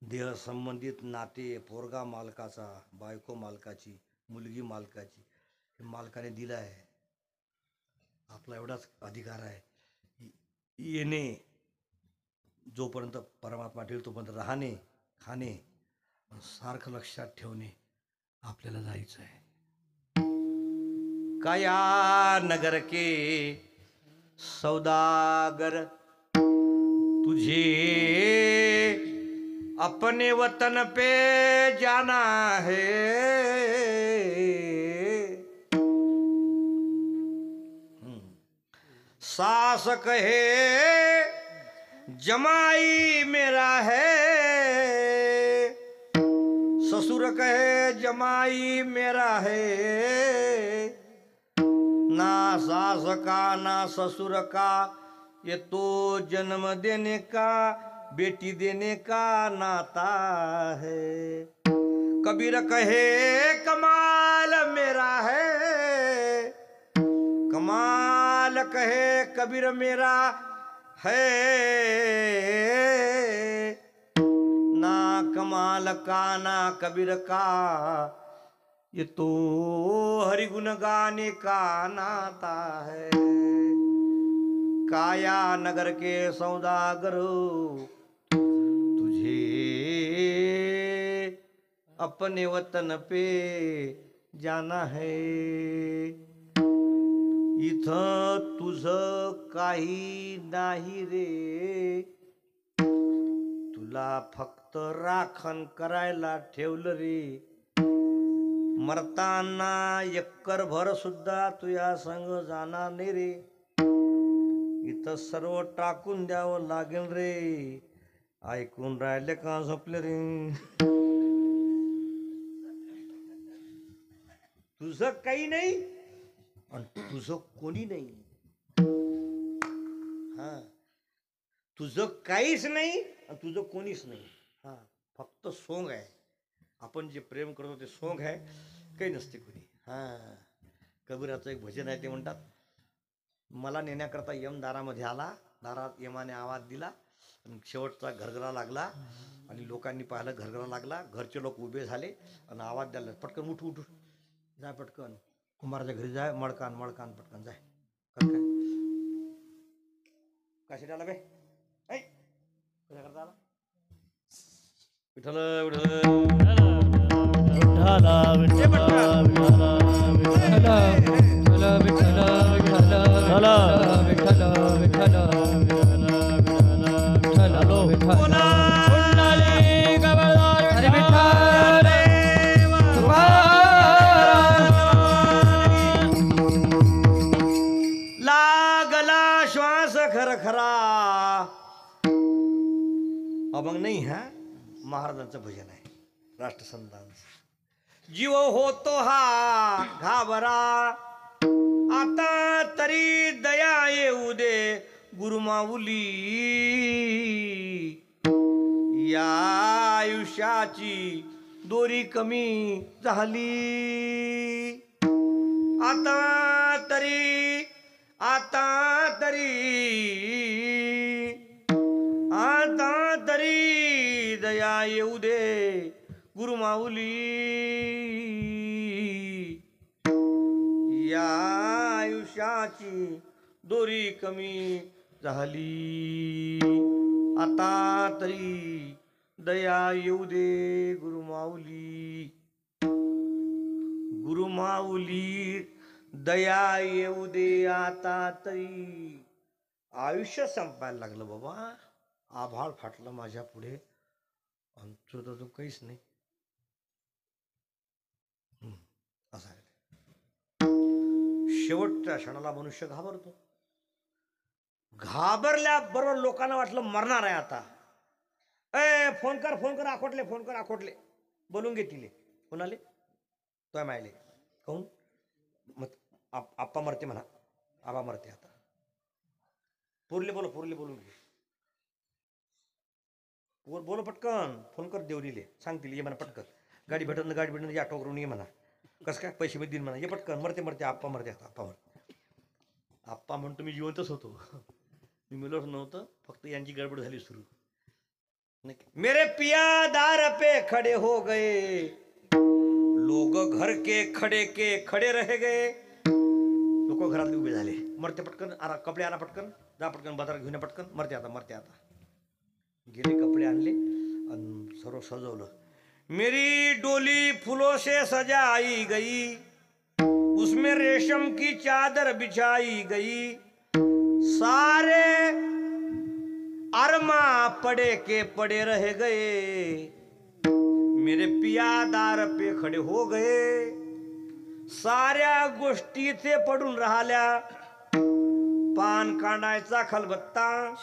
देह संबंधित नाते. पोरगा मालकाचा, बायको मालकाची, मुलगी मालकाची. हे मालकाने दिलं आहे. आपला एवढाच अधिकार आहे. येणे जोपर्यंत परमात्मा ठेवतो तोपर्यंत राहणे, खाणे, सारखं लक्षात ठेवणे. आपल्याला जायचं आहे. काया नगर के सौदागर तुझे अपने वतन पे जाना है. सास कहे जमाई मेरा है, ससुर कहे जमाई मेरा है. ना सास का ना ससुर का ये तो जन्म देने का बेटी देने का नाता है. कबीर कहे कमाल मेरा है, कमाल कहे कबीर मेरा है. ना कमाल का ना कबीर का ये तो हरिगुण गाने का नाता है. काया नगर के सौदागर तुझे अपने वतन पे जाना है. इथं तुझं काही नाही रे, तुला फक्त राखण करायला ठेवलं रे. मरताना एक्कर भर सुद्धा तुझ्या संग जाणार नाही रे. इथं सर्व टाकून द्यावं लागेल रे. ऐकून राहिले का झोपले रे. तुझं काही नाही आणि तुझं कोणी नाही. हा. तुझं काहीच नाही आणि तुझं कोणीच नाही. हा. फक्त सोंग आहे. आपण जे प्रेम करतो ते सोंग आहे. काही नसते कोणी. हा. कबीराचं एक भजन आहे. ते म्हणतात मला नेण्याकरता यम दारामध्ये आला. दारात यमाने आवाज दिला. आणि शेवटचा घरघरा लागला आणि लोकांनी पाहिलं घरघरा लागला. घरचे लोक उभे झाले आणि आवाज द्यायला, पटकन उठ उठ जाय, पटकन कुंभाराच्या घरी जाय, मडकान मडकान पटकन जाय. कर काय कशाला आला बे? ऐ कशा करता आला? विठ्ठल लागला श्वास खरखरा. अभंग नाही हा, महाराजांचं भजन आहे, राष्ट्रसंतांचं. जीव होतो हा घाबरा, आता तरी दया येऊ दे गुरुमाऊली. या आयुष्याची दोरी कमी झाली, आता तरी दया येऊ दे गुरुमाऊली. या आयुष्याची दोरी कमी झाली, आता तरी दया येऊ दे गुरुमाऊली. गुरुमाऊली दया येऊ दे आता तरी. आयुष्य संपायला लागलं बाबा, आभाळ फाटलं माझ्या पुढे, आमचं तर काहीच नाही. असं आहे. शेवटच्या क्षणाला मनुष्य घाबरतो. घाबरल्याबरोबर लोकांना वाटलं मरणार आहे आता. फोन कर आखोटले बोलून घे तिले. कोणाले? तो मायले. काहून? मग आप्पा मरते म्हणा, आबा मरते आता. पोरले बोलून घे. बोल पटकन, फोन कर देवरीले, सांगतील ये म्हणा पटकन. गाडी भेटन या ऑटो करून ये म्हणा. कसं काय पैसे देईन म्हणा, ये पटकन. मरते आप्पा मरते आता. आप्पा म्हणतो मी जिवंतच होतो, मी मिलोच नव्हतं, फक्त यांची गडबड झाली सुरू. मेरे पिया दार पे खडे हो गए, लोग घर के खडे रह गए. लोक घरातले उभे झाले. मरते पटकन, कपडे आणा पटकन, जा पटकन बाजारात घेऊन पटकन. मरते आता. गेले कपडे आणले आणि सर्व सजवलं. मेरी डोली फूलों से सजाई गई, उसमें रेशम की चादर बिछाई गई. सारे अरमा पड़े के पड़े रह गए, मेरे पिया दार पे खडे हो गए. साऱ्या गोष्टी ते पडून राहिल्या. पान कांडायचा खलबत्ता,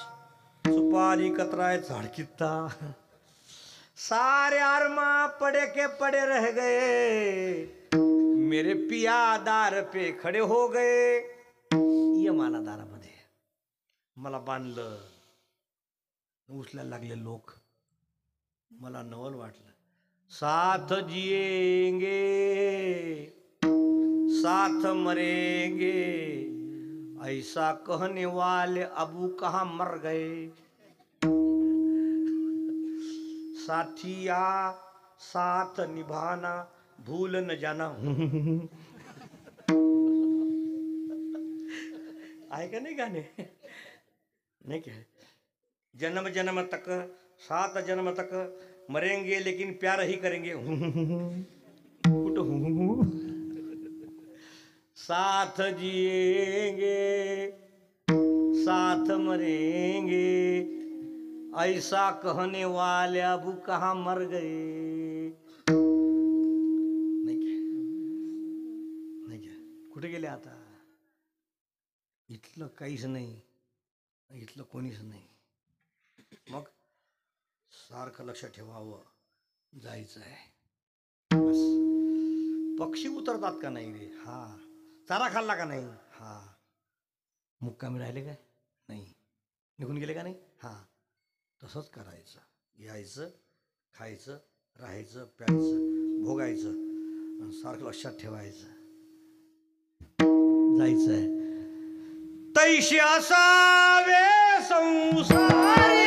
सुपारी कतरायचा हडकित्ता. सारे अरमा पड़े के पड़े रह गए, मेरे पिया दार पे खडे हो गए. ये मला दारामध्ये मला बांधलं, उचलायला लागले लोक. मला नवल वाटलं. साथ जिएंगे साथ मरेंगे, ऐसा कहने वाले अबू कहाँ मर गए. साथिया साथ निभाना भूल न जाना. आहे का नाही गाणे? नाही क्या? जन्म जन्म तक सात जन्म तक मरेंगे लेकिन प्यार ही करेंगे. साथ जिएंगे साथ मरेंगे, ऐसा कहने वाले अबू कहाँ मर गए. नाही क्या? कुठे गेले आता? इथलं काहीच नाही, इथलं कोणीच नाही. मग सारखं लक्ष ठेवावं, जायचं आहे. बस. पक्षी उतरतात का नाही रे? हा. चारा खाल्ला का नाही? हा. मुक्कामी राहिले काय? नाही. निघून गेले का नाही? हा. तसंच करायचं. यायचं, खायचं, राहायचं, प्यायचं, भोगायचं, सारखं लक्षात ठेवायचं, जायचं आहे. तैशी असावे संसारी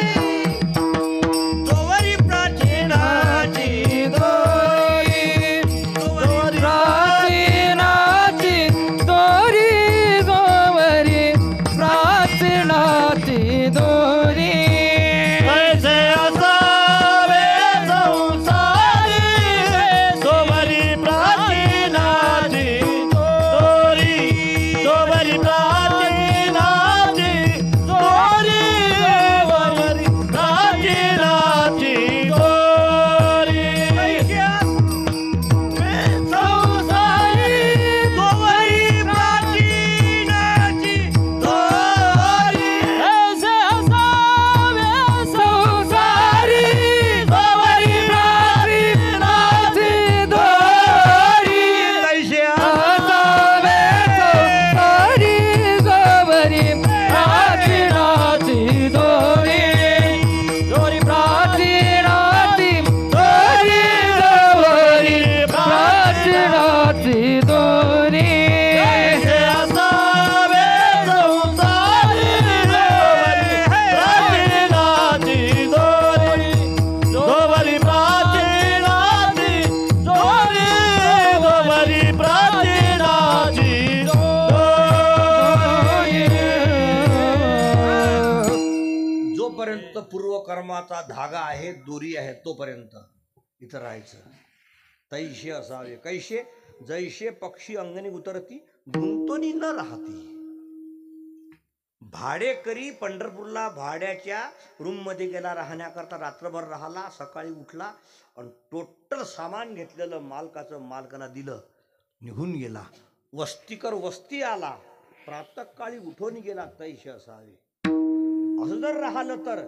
दोरी कैसे असावे संसारी सोबरी प्राचीनाची दोरी सोबरी प्राचीनाची दोरी सोबरी प्राचीनाची दोरी संसारी सोबरी प्राचीनाची दोरी ऐसे असावे संसारी सोबरी प्राचीनाची दोरी कैसे असावे संसारी सोबरी प्राचीनाची दोरी दोरी प्राचीनाची दोरी सोबरी प्राचीनाची दोरी कैसे असावे संसारी प्राचीनाची दोरी सोबरी प्राचीनाची दोरी सोबरी प्राचीनाची दोरी जोपर्यंत पूर्वकर्माचा धागा आहे दोरी आहे तोपर्यंत इथं राहायचं. तैशे असावे कैशे जैशे पक्षी अंगणी उतरती गुंतोनी न राहती. भाडेकरी पंढरपूरला भाड्याच्या रूममध्ये गेला राहण्याकरता, रात्रभर राहिला, सकाळी उठला आणि टोटल सामान घेतलेलं मालकानं दिलं, निघून गेला. वस्तीकर वस्ती आला, प्रातःकाळी उठून गेला. तैशे असावे. असं जर राहिलं तर